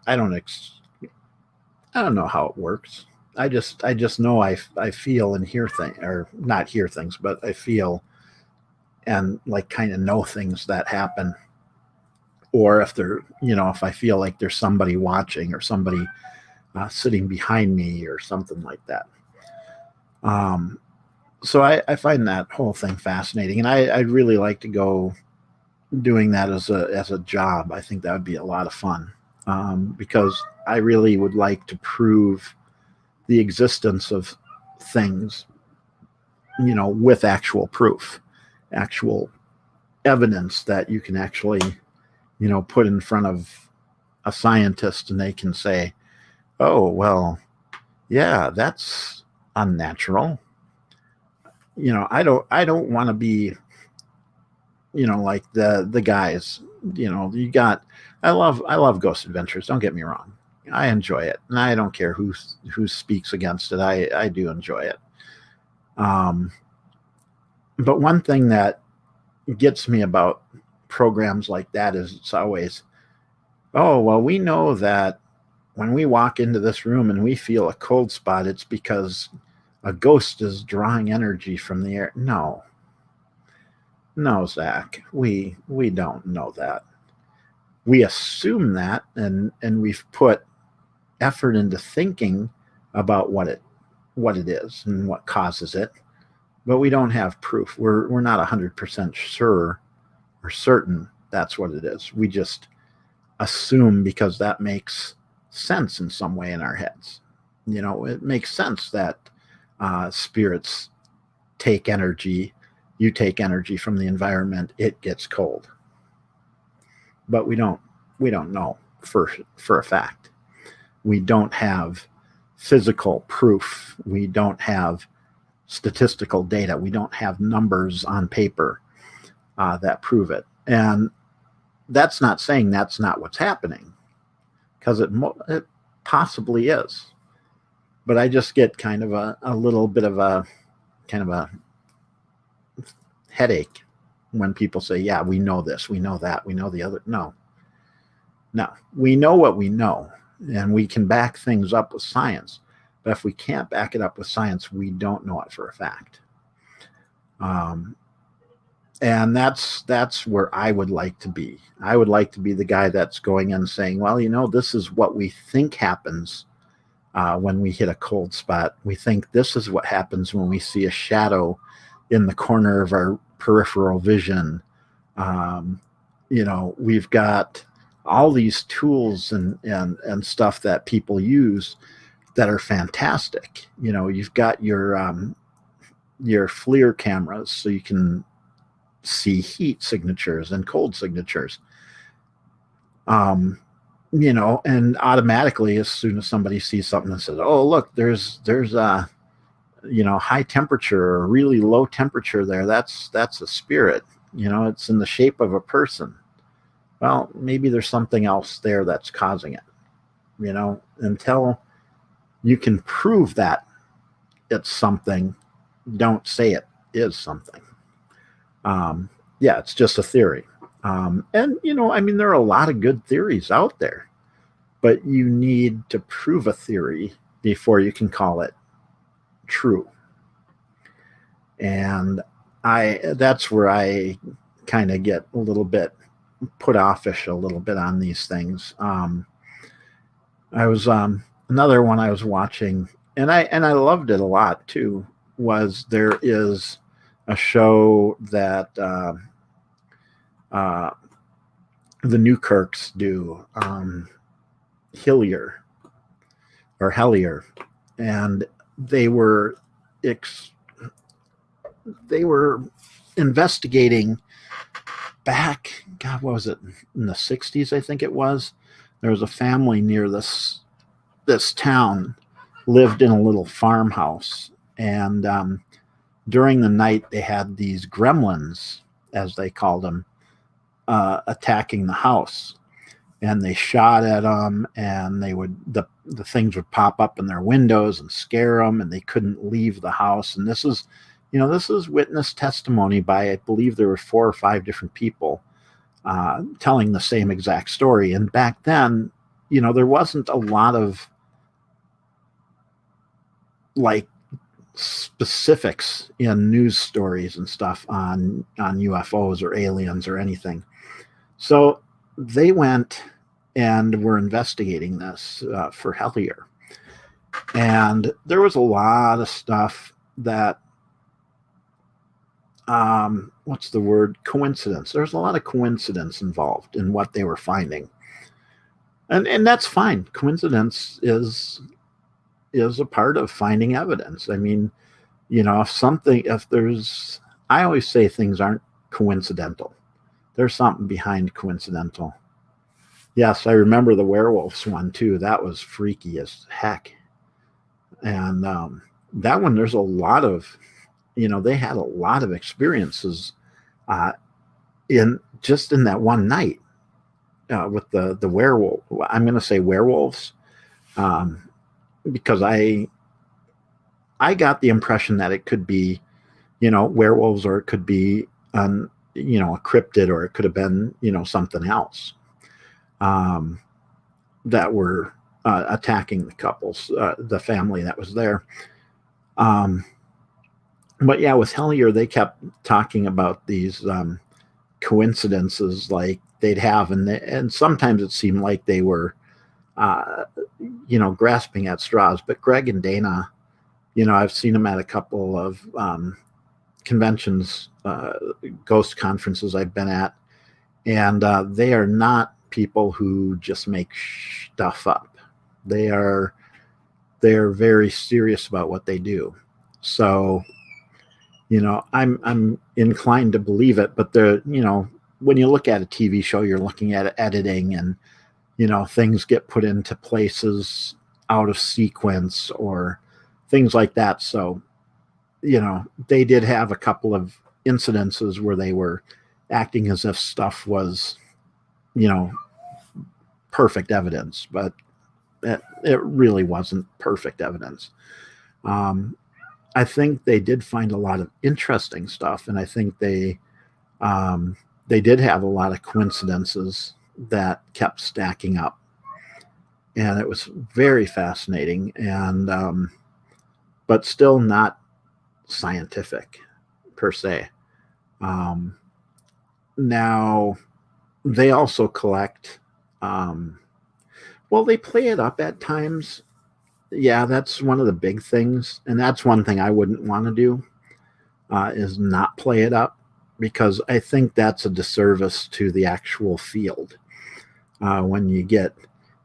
Speaker 1: know how it works. I just know I feel and hear things, or not hear things, but I feel and like kind of know things that happen. Or if I feel like there's somebody watching, or somebody sitting behind me, or something like that. Um, so I find that whole thing fascinating, and I'd really like to go doing that as a job. I think that would be a lot of fun, because I really would like to prove the existence of things, with actual proof, actual evidence that you can actually, put in front of a scientist, and they can say, "Oh, well, yeah, that's unnatural." I don't want to be, like the guys. You got. I love Ghost Adventures. Don't get me wrong. I enjoy it, and I don't care who speaks against it. I do enjoy it. Um, but one thing that gets me about programs like that is it's always, oh, well, we know that when we walk into this room and we feel a cold spot, it's because a ghost is drawing energy from the air. No, no, Zach, we don't know that. We assume that, and we've put effort into thinking about what it is and what causes it, but we don't have proof. We're not 100% sure or certain that's what it is. We just assume because that makes sense in some way in our heads. It makes sense that spirits take energy. You take energy from the environment. It gets cold, but we don't know for a fact. We don't have physical proof. We don't have statistical data. We don't have numbers on paper that prove it. And that's not saying that's not what's happening, because it possibly is. But I just get kind of a little bit of a kind of a headache when people say, yeah, we know this, we know that, we know the other. No, no. We know what we know, and we can back things up with science. But if we can't back it up with science, we don't know it for a fact. Um, and that's where I would like to be. I would like to be the guy that's going in saying, well, this is what we think happens when we hit a cold spot. We think this is what happens when we see a shadow in the corner of our peripheral vision. Um, we've got all these tools and stuff that people use that are fantastic. You've got your FLIR cameras, so you can see heat signatures and cold signatures. And automatically, as soon as somebody sees something and says, "Oh, look, there's a high temperature or really low temperature there," that's a spirit. It's in the shape of a person. Well, maybe there's something else there that's causing it. Until you can prove that it's something, don't say it is something. Yeah, it's just a theory. And there are a lot of good theories out there, but you need to prove a theory before you can call it true. And that's where I kind of get a little bit put offish a little bit on these things. I was another one I was watching, and I loved it a lot too. Was there is a show that uh, the Newkirks do, Hillier or Hellier, and they were ex- they were investigating back. God, what was it, in the '60s? I think it was. There was a family near this town lived in a little farmhouse, and during the night they had these gremlins, as they called them, attacking the house, and they shot at them, and the things would pop up in their windows and scare them, and they couldn't leave the house. And this is witness testimony by, I believe there were 4 or 5 different people telling the same exact story. And back then, there wasn't a lot of like specifics in news stories and stuff on UFOs or aliens or anything. So they went and were investigating this for Hellier. And there was a lot of stuff that, what's the word? Coincidence. There's a lot of coincidence involved in what they were finding. And that's fine. Coincidence is a part of finding evidence. I mean, I always say things aren't coincidental. There's something behind coincidental. Yes, I remember the werewolves one too. That was freaky as heck. And that one, there's a lot of, they had a lot of experiences in that one night with the werewolf. I'm going to say werewolves because I got the impression that it could be, werewolves, or it could be, a cryptid, or it could have been, something else that were attacking the couples, the family that was there. But yeah, with Hellier, they kept talking about these coincidences like they'd have, and sometimes it seemed like they were, grasping at straws. But Greg and Dana, I've seen them at a couple of conventions, ghost conferences I've been at, and they are not people who just make stuff up. They're very serious about what they do. So, I'm inclined to believe it. But when you look at a TV show, you're looking at editing, and things get put into places out of sequence or things like that. So, they did have a couple of incidences where they were acting as if stuff was, perfect evidence, but it really wasn't perfect evidence. I think they did find a lot of interesting stuff, and I think they did have a lot of coincidences that kept stacking up, and it was very fascinating, and but still not scientific per se. Now they also collect, they play it up at times. Yeah, that's one of the big things, and that's one thing I wouldn't want to do, is not play it up, because I think that's a disservice to the actual field. When you get,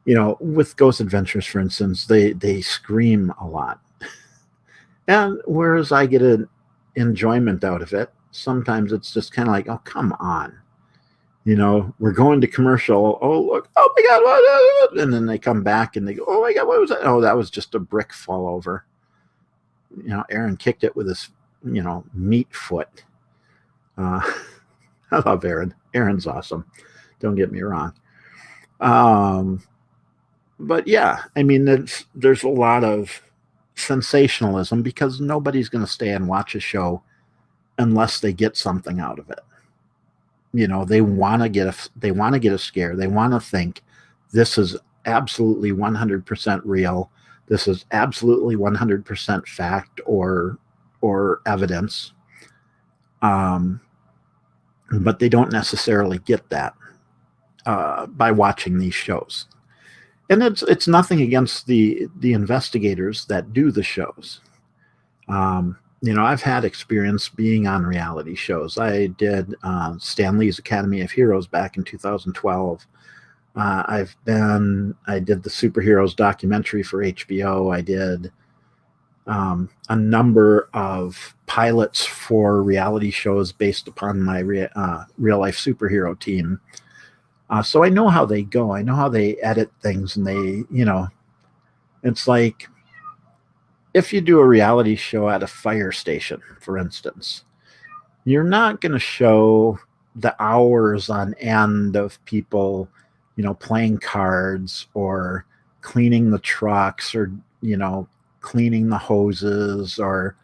Speaker 1: with Ghost Adventures, for instance, they scream a lot, and whereas I get an enjoyment out of it, sometimes it's just kind of like, oh, come on. We're going to commercial. Oh, look. Oh, my God. What? And then they come back and they go, oh, my God, what was that? Oh, that was just a brick fall over. Aaron kicked it with his, meat foot. I love Aaron. Aaron's awesome. Don't get me wrong. But yeah, I mean, there's a lot of sensationalism, because nobody's going to stay and watch a show unless they get something out of it. They want to get a scare. They want to think this is absolutely 100% real. This is absolutely 100% fact or evidence. But they don't necessarily get that. by watching these shows. And it's nothing against the investigators that do the shows. I've had experience being on reality shows. I did Stan Lee's Academy of Heroes back in 2012. I did the superheroes documentary for HBO. I did a number of pilots for reality shows based upon my real life superhero team. So I know how they go. I know how they edit things, and it's like if you do a reality show at a fire station, for instance, you're not going to show the hours on end of people, playing cards or cleaning the trucks or, cleaning the hoses or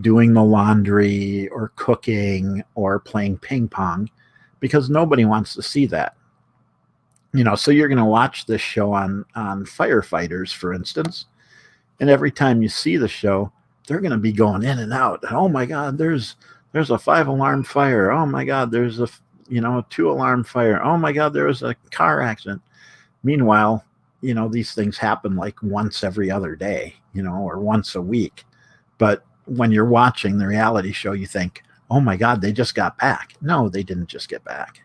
Speaker 1: doing the laundry or cooking or playing ping pong, because nobody wants to see that. So you're going to watch this show on firefighters, for instance, and every time you see the show, they're going to be going in and out. Oh my God, there's a 5-alarm fire. Oh my God, there's a 2-alarm fire. Oh my God, there was a car accident. Meanwhile, these things happen like once every other day, or once a week. But when you're watching the reality show, you think, oh my God, they just got back. No, they didn't just get back.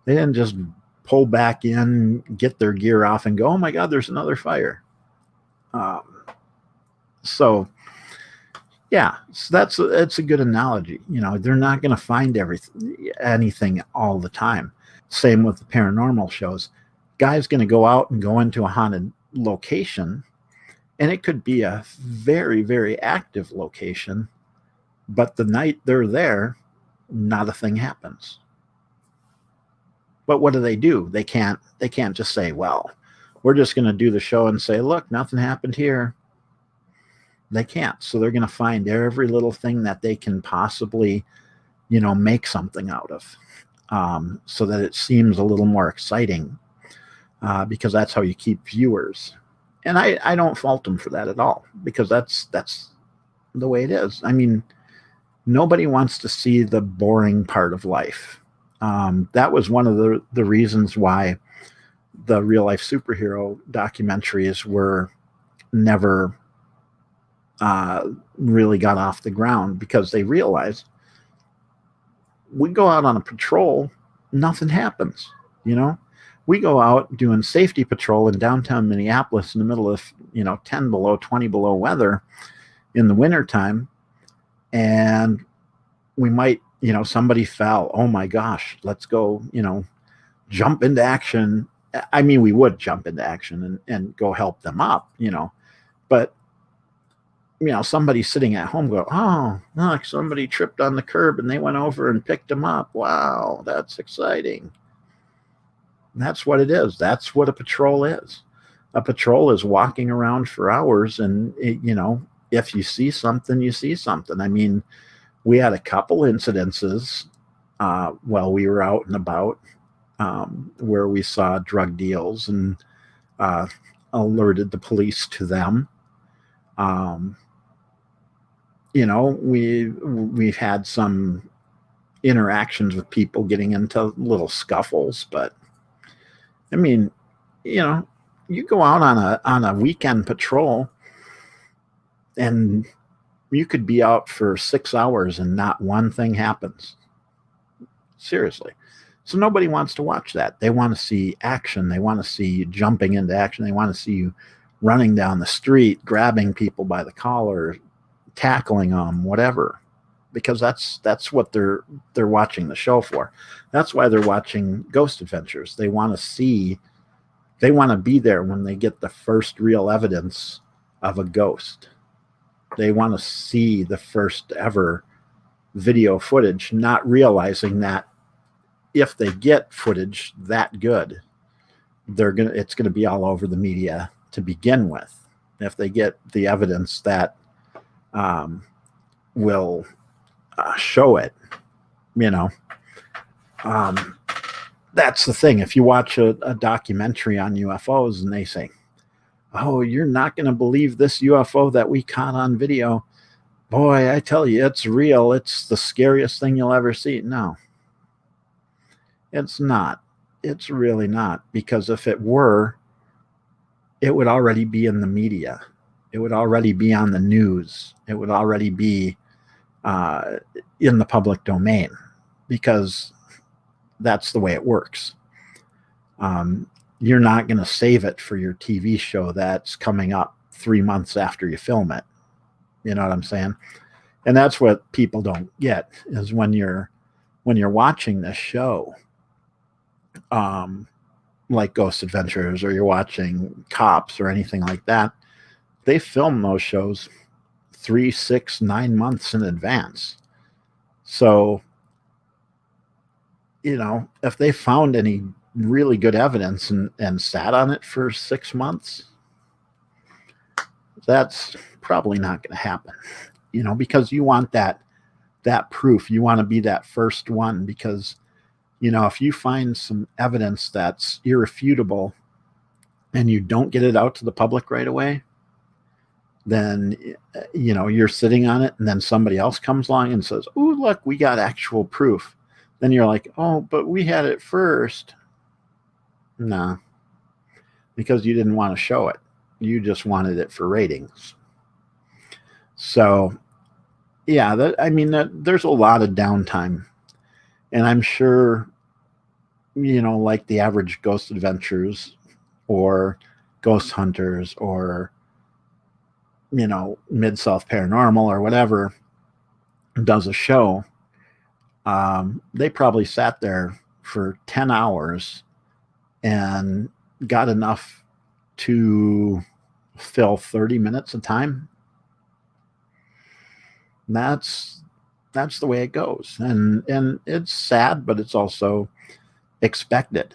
Speaker 1: They didn't just pull back in, get their gear off and go, oh my God, there's another fire. So that's a good analogy. They're not going to find anything all the time. Same with the paranormal shows. Guy's going to go out and go into a haunted location, and it could be a very, very active location, but the night they're there, not a thing happens. But what do? They can't just say, well, we're just going to do the show and say, look, nothing happened here. They can't. So they're going to find every little thing that they can possibly, make something out of, so that it seems a little more exciting, because that's how you keep viewers. And I don't fault them for that at all, because that's the way it is. I mean, nobody wants to see the boring part of life. That was one of the reasons why the real life superhero documentaries were never really got off the ground, because they realized we go out on a patrol, nothing happens. We go out doing safety patrol in downtown Minneapolis in the middle of 10 below, 20 below weather in the wintertime, and we might, somebody fell. Oh my gosh, let's go, jump into action. I mean, we would jump into action and go help them up, but somebody sitting at home go, oh, look, somebody tripped on the curb and they went over and picked them up. Wow, that's exciting. That's what it is. That's what a patrol is. A patrol is walking around for hours, and if you see something, you see something. I mean, we had a couple incidences while we were out and about, where we saw drug deals and alerted the police to them. We've had some interactions with people getting into little scuffles, but I mean, you go out on a weekend patrol, and you could be out for 6 hours and not one thing happens. Seriously. So nobody wants to watch that. They want to see action. They want to see you jumping into action. They want to see you running down the street, grabbing people by the collar, tackling them, whatever, because that's what they're watching the show for. That's why they're watching Ghost Adventures. They want to be there when they get the first real evidence of a ghost. They want to see the first ever video footage, not realizing that if they get footage that good, it's gonna be all over the media to begin with. If they get the evidence that will show it, that's the thing. If you watch a documentary on UFOs and they say, oh, you're not going to believe this UFO that we caught on video, boy, I tell you, it's real. It's the scariest thing you'll ever see. No, it's not. It's really not, because if it were, it would already be in the media. It would already be on the news. It would already be in the public domain, because that's the way it works. You're not going to save it for your TV show that's coming up 3 months after you film it. You know what I'm saying? And that's what people don't get, is when you're watching this show, like Ghost Adventures, or you're watching Cops or anything like that, they film those shows 3, 6, 9 months in advance. So, if they found any really good evidence and sat on it for 6 months, that's probably not going to happen, because you want that proof. You want to be that first one, because, if you find some evidence that's irrefutable and you don't get it out to the public right away, then, you're sitting on it, and then somebody else comes along and says, "Oh, look, we got actual proof." Then you're like, "Oh, but we had it first." No, because you didn't want to show it. You just wanted it for ratings. So, yeah, there's a lot of downtime. And I'm sure, like the average Ghost Adventures or Ghost Hunters or, Mid-South Paranormal or whatever does a show, they probably sat there for 10 hours and got enough to fill 30 minutes of time. That's the way it goes. And it's sad, but it's also expected.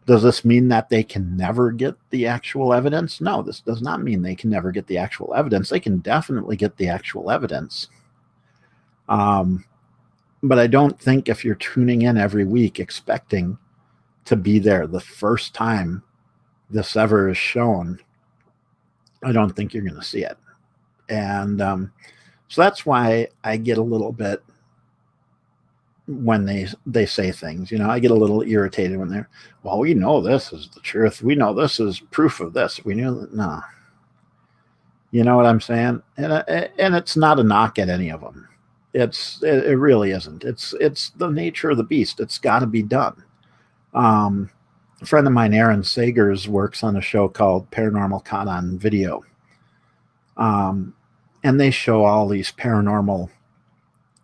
Speaker 1: Does this mean that they can never get the actual evidence? No, this does not mean they can never get the actual evidence. They can definitely get the actual evidence. But I don't think if you're tuning in every week expecting to be there the first time this ever is shown, I don't think you're going to see it. And so that's why I get a little bit, when they say things, I get a little irritated when they're, "Well, we know this is the truth. We know this is proof of this. We knew that." No. You know what I'm saying? And it's not a knock at any of them. It really isn't. It's the nature of the beast. It's got to be done. A friend of mine, Aaron Sagers, works on a show called Paranormal Caught on Video. And they show all these paranormal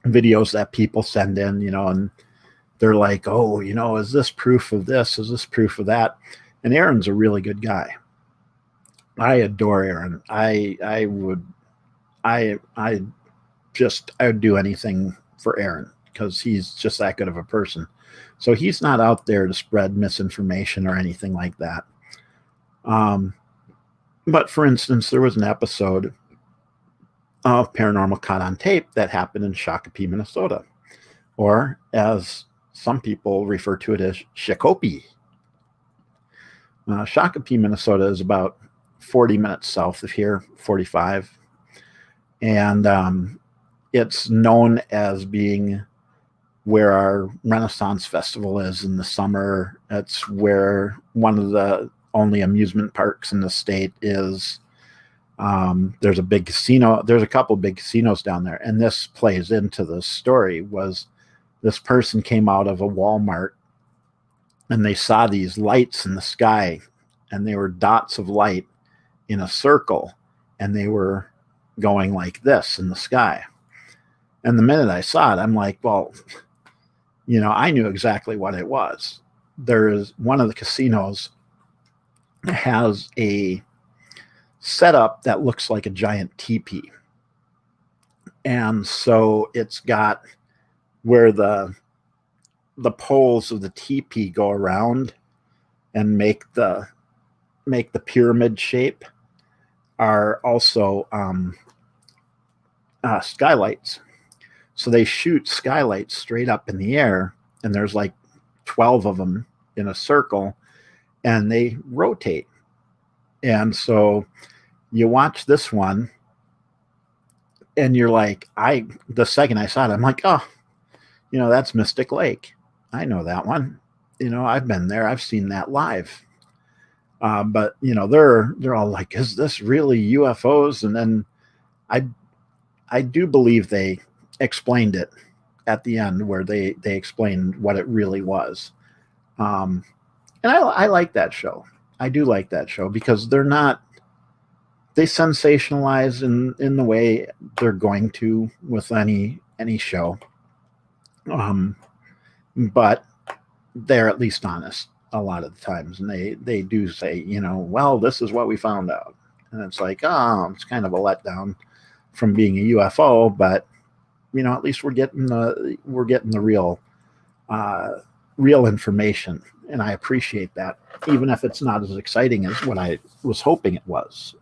Speaker 1: videos that people send in, and they're like, "Oh, is this proof of this? Is this proof of that?" And Aaron's a really good guy. I adore Aaron. I would do anything for Aaron, because he's just that good of a person. So he's not out there to spread misinformation or anything like that. But for instance, there was an episode of Paranormal Caught on Tape that happened in Shakopee, Minnesota, or as some people refer to it as Shakopee. Shakopee, Minnesota is about 40 minutes south of here, 45. And it's known as being where our Renaissance Festival is in the summer. It's where one of the only amusement parks in the state is. There's a big casino. There's a couple big casinos down there. And this plays into the story. Was this person came out of a Walmart and they saw these lights in the sky, and they were dots of light in a circle, and they were going like this in the sky. And the minute I saw it, I'm like, well, I knew exactly what it was. There is one of the casinos has a setup that looks like a giant teepee. And so it's got where the poles of the teepee go around and make the pyramid shape are also skylights. So they shoot skylights straight up in the air, and there's like 12 of them in a circle, and they rotate. And so you watch this one, and you're like, the second I saw it, I'm like, oh, that's Mystic Lake. I know that one. I've been there. I've seen that live. But they're all like, "Is this really UFOs?" And then I I do believe they explained it at the end, where they explained what it really was. Um, and I like that show. I do like that show because they sensationalize in the way they're going to with any show. Um, but they're at least honest a lot of the times, and they do say, well, this is what we found out, and it's like, oh, it's kind of a letdown from being a UFO, but at least we're getting the uh, real information, and I appreciate that, even if it's not as exciting as what I was hoping it was.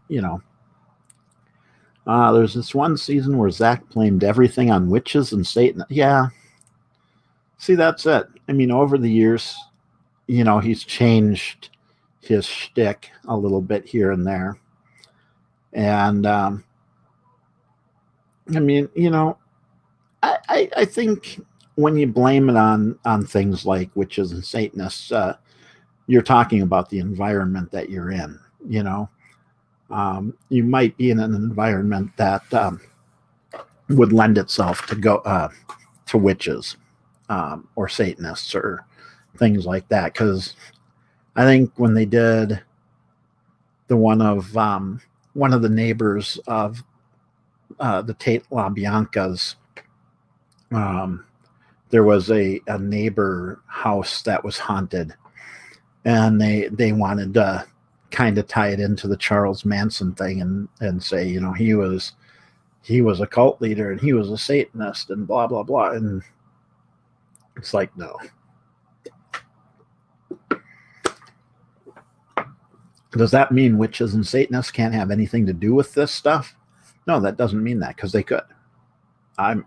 Speaker 1: There's this one season where Zach blamed everything on witches and Satan. Yeah, see, that's it. I mean, over the years, he's changed his shtick a little bit here and there. And I mean, I think when you blame it on things like witches and Satanists, you're talking about the environment that you're in. You might be in an environment that would lend itself to witches or Satanists or things like that. Because I think when they did the one of the neighbors of the Tate LaBiancas, there was a neighbor house that was haunted, and they wanted to kind of tie it into the Charles Manson thing and say, he was a cult leader and he was a Satanist and blah blah blah, and it's like, no. Does that mean witches and Satanists can't have anything to do with this stuff? No, that doesn't mean that, because they could. I'm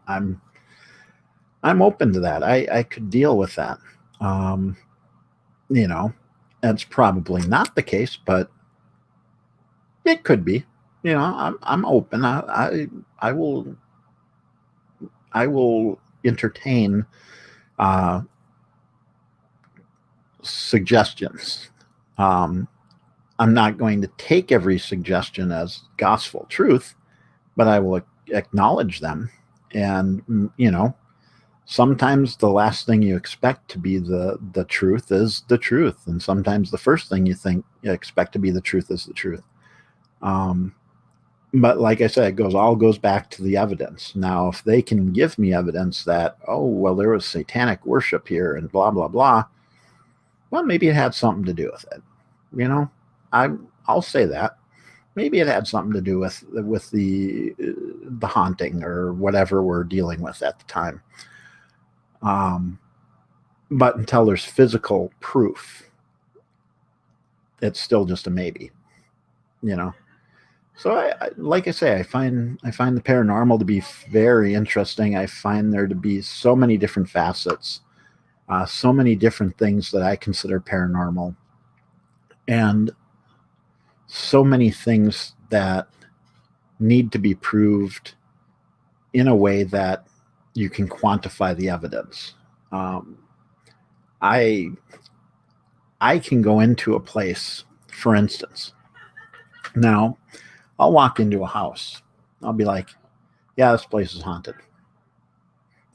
Speaker 1: open to that. I could deal with that. That's probably not the case, but it could be. I'm open. I will entertain suggestions. I'm not going to take every suggestion as gospel truth, but I will acknowledge them. And sometimes the last thing you expect to be the truth is the truth, and sometimes the first thing you expect to be the truth is the truth. But like I said, it all goes back to the evidence. Now, if they can give me evidence that, oh, well, there was satanic worship here and blah blah blah, well, maybe it had something to do with it. I'll say that. Maybe it had something to do with the haunting or whatever we're dealing with at the time. But until there's physical proof, it's still just a maybe. So like I say, I find the paranormal to be very interesting. I find there to be so many different facets, so many different things that I consider paranormal, and so many things that need to be proved in a way that you can quantify the evidence. I can go into a place, for instance. Now, I'll walk into a house. I'll be like, yeah, this place is haunted.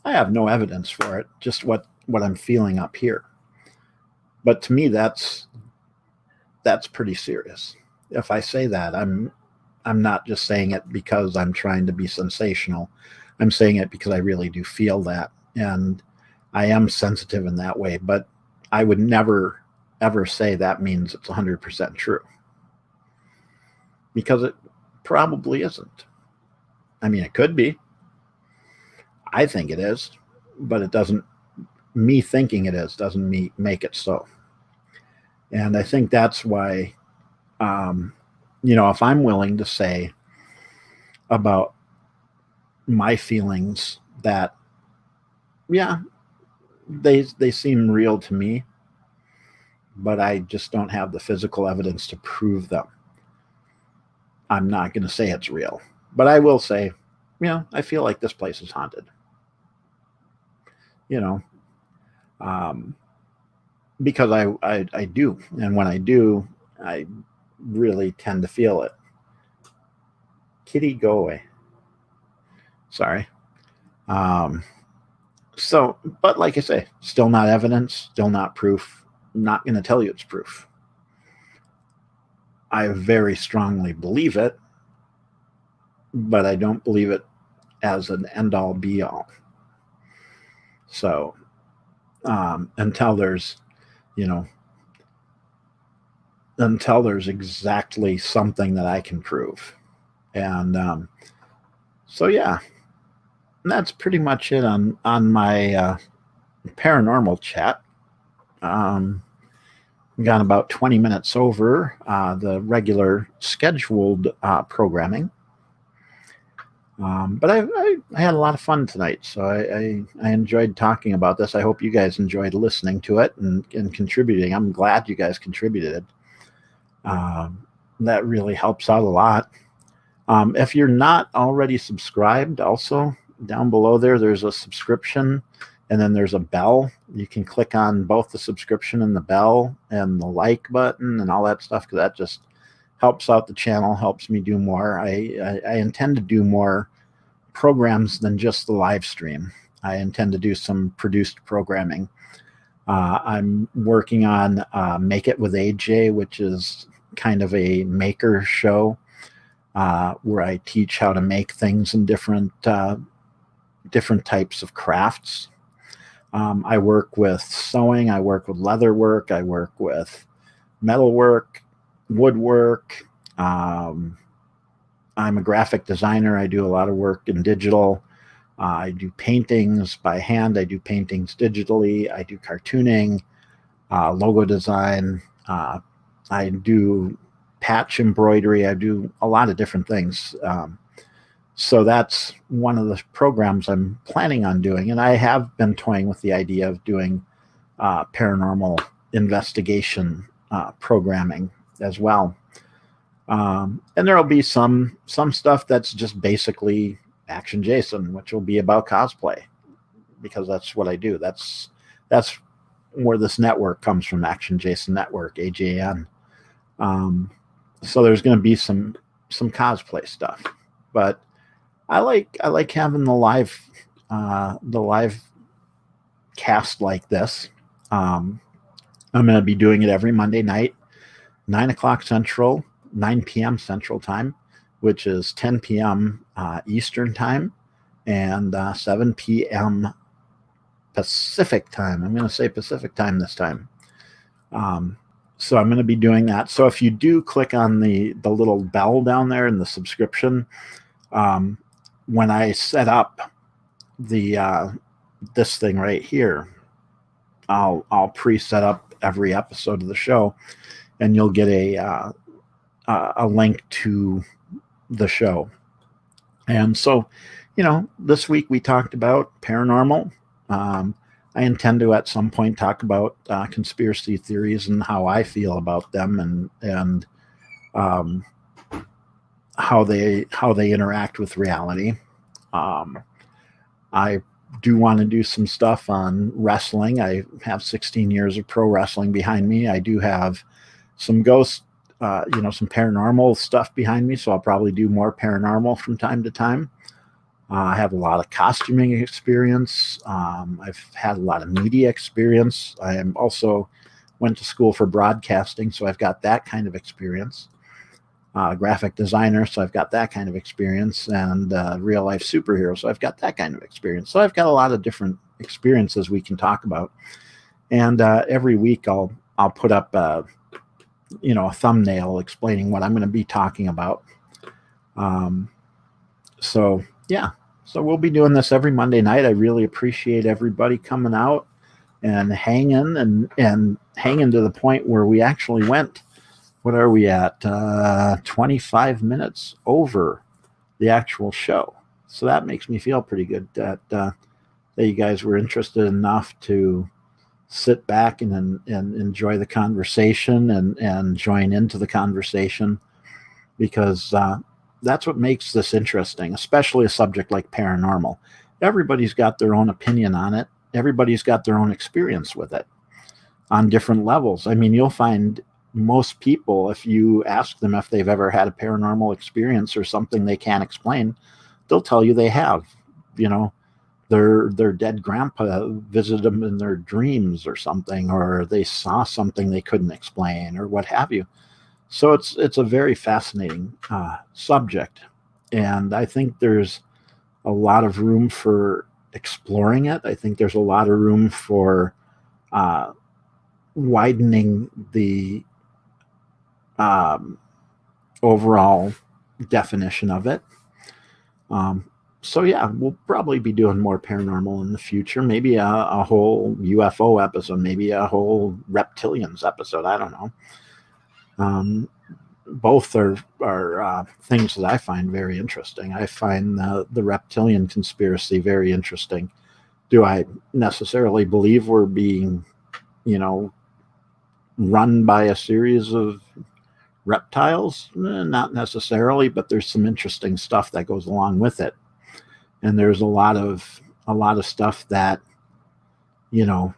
Speaker 1: I have no evidence for it, just what I'm feeling up here. But to me, that's pretty serious. If I say that, I'm not just saying it because I'm trying to be sensational. I'm saying it because I really do feel that, and I am sensitive in that way. But I would never, ever say that means it's 100% true, because it probably isn't. I mean, it could be. I think it is, but it doesn't. Me thinking it is doesn't make it so. And I think that's why, if I'm willing to say about my feelings that, yeah, they seem real to me, but I just don't have the physical evidence to prove them, I'm not going to say it's real. But I will say, I feel like this place is haunted. because I do. And when I do, I really tend to feel it. Kitty, go away. Sorry. So, but like I say, still not evidence, still not proof. I'm not going to tell you it's proof. I very strongly believe it, but I don't believe it as an end-all be-all. So until there's, until there's exactly something that I can prove. And so, yeah, that's pretty much it on my paranormal chat. Gone about 20 minutes over the regular scheduled programming. But I had a lot of fun tonight, so I enjoyed talking about this. I hope you guys enjoyed listening to it and contributing. I'm glad you guys contributed. That really helps out a lot. If you're not already subscribed, also down below there's a subscription, and then there's a bell. You can click on both the subscription and the bell and the like button and all that stuff, because that just helps out the channel, helps me do more. I intend to do more programs than just the live stream. I intend to do some produced programming. I'm working on Make It with AJ, which is kind of a maker show where I teach how to make things in different types of crafts. I work with sewing, I work with leather work, I work with metal work, woodwork. I'm a graphic designer. I do a lot of work in digital. I do paintings by hand. I do paintings digitally. I do cartooning, logo design. I do patch embroidery. I do a lot of different things. So that's one of the programs I'm planning on doing. And I have been toying with the idea of doing paranormal investigation programming as well. And there'll be some stuff that's just basically Action Jason, which will be about cosplay, because that's what I do. That's where this network comes from, Action Jason Network, AJN. So there's going to be some cosplay stuff, but I like having the live cast like this. I'm going to be doing it every Monday night, 9 o'clock Central, 9 p.m. Central Time, which is 10 p.m. Eastern Time, and 7 p.m. Pacific Time. I'm going to say Pacific Time this time. So I'm going to be doing that. So if you do click on the little bell down there in the subscription, when I set up the this thing right here, I'll pre-set up every episode of the show, and you'll get a link to the show. And so, this week we talked about paranormal. I intend to at some point talk about conspiracy theories and how I feel about them, and how they interact with reality. I do want to do some stuff on wrestling. I have 16 years of pro wrestling behind me. I do have some ghost, some paranormal stuff behind me, so I'll probably do more paranormal from time to time. I have a lot of costuming experience. I've had a lot of media experience. I am also went to school for broadcasting, so I've got that kind of experience. Graphic designer, so I've got that kind of experience, and real life superhero, so I've got that kind of experience. So I've got a lot of different experiences we can talk about. And every week I'll put up a thumbnail explaining what I'm going to be talking about. So yeah, so we'll be doing this every Monday night. I really appreciate everybody coming out and hanging and hanging to the point where we actually went. What are we at? 25 minutes over the actual show. So that makes me feel pretty good that you guys were interested enough to sit back and enjoy the conversation and join into the conversation, because that's what makes this interesting, especially a subject like paranormal. Everybody's got their own opinion on it. Everybody's got their own experience with it. on different levels. I mean, you'll find most people, if you ask them if they've ever had a paranormal experience or something they can't explain, they'll tell you they have. You know, their dead grandpa visited them in their dreams or something, or they saw something they couldn't explain, or what have you. So it's a very fascinating subject, and I think there's a lot of room for exploring it. I think there's a lot of room for uh, widening the um, overall definition of it. So yeah, we'll probably be doing more paranormal in the future. Maybe a whole UFO episode, maybe a whole reptilians episode. I don't know. Both are things that I find very interesting. I find the reptilian conspiracy very interesting. Do I necessarily believe we're being, you know, run by a series of reptiles? Not necessarily, but there's some interesting stuff that goes along with it. And there's a lot of stuff that, you know,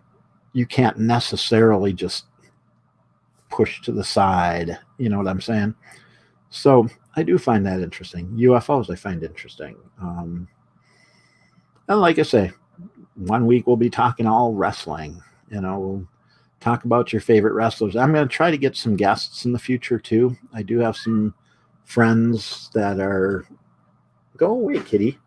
Speaker 1: you can't necessarily just push to the side. You know what I'm saying? So I do find that interesting. UFOs I find interesting. And like I say, one week we'll be talking all wrestling. You know, we'll talk about your favorite wrestlers. I'm going to try to get some guests in the future too. I do have some friends that are... Go away, kitty.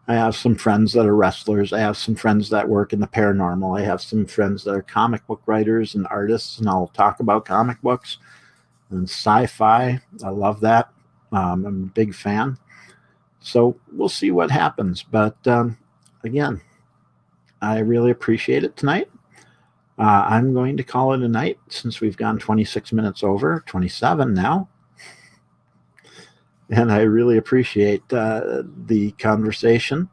Speaker 1: I have some friends that are wrestlers. I have some friends that work in the paranormal. I have some friends that are comic book writers and artists, and I'll talk about comic books and sci-fi. I love that. I'm a big fan. So we'll see what happens. But again, I really appreciate it tonight. I'm going to call it a night since we've gone 26 minutes over, 27 now. And I really appreciate the conversation.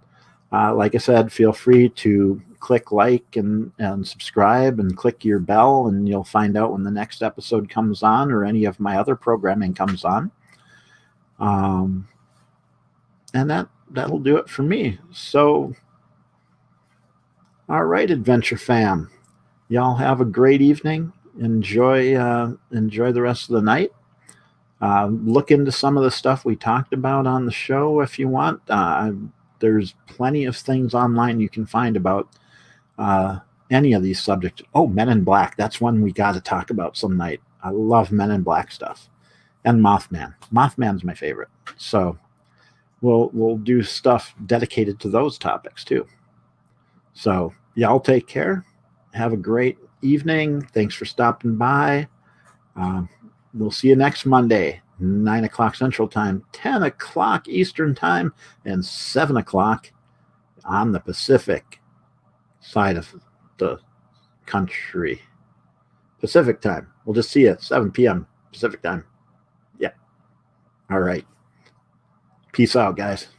Speaker 1: Like I said, feel free to click like and subscribe and click your bell, and you'll find out when the next episode comes on or any of my other programming comes on. And that'll do it for me. So, all right, Adventure fam, y'all have a great evening. Enjoy the rest of the night. Look into some of the stuff we talked about on the show if you want. There's plenty of things online you can find about any of these subjects. Oh, Men in Black. That's one we got to talk about some night. I love Men in Black stuff. And Mothman. Mothman's my favorite. So we'll do stuff dedicated to those topics too. So y'all take care. Have a great evening. Thanks for stopping by. We'll see you next Monday, 9 o'clock Central Time, 10 o'clock Eastern Time, and 7 o'clock on the Pacific side of the country. Pacific Time. We'll just see you at 7 p.m. Pacific Time. Yeah. All right. Peace out, guys.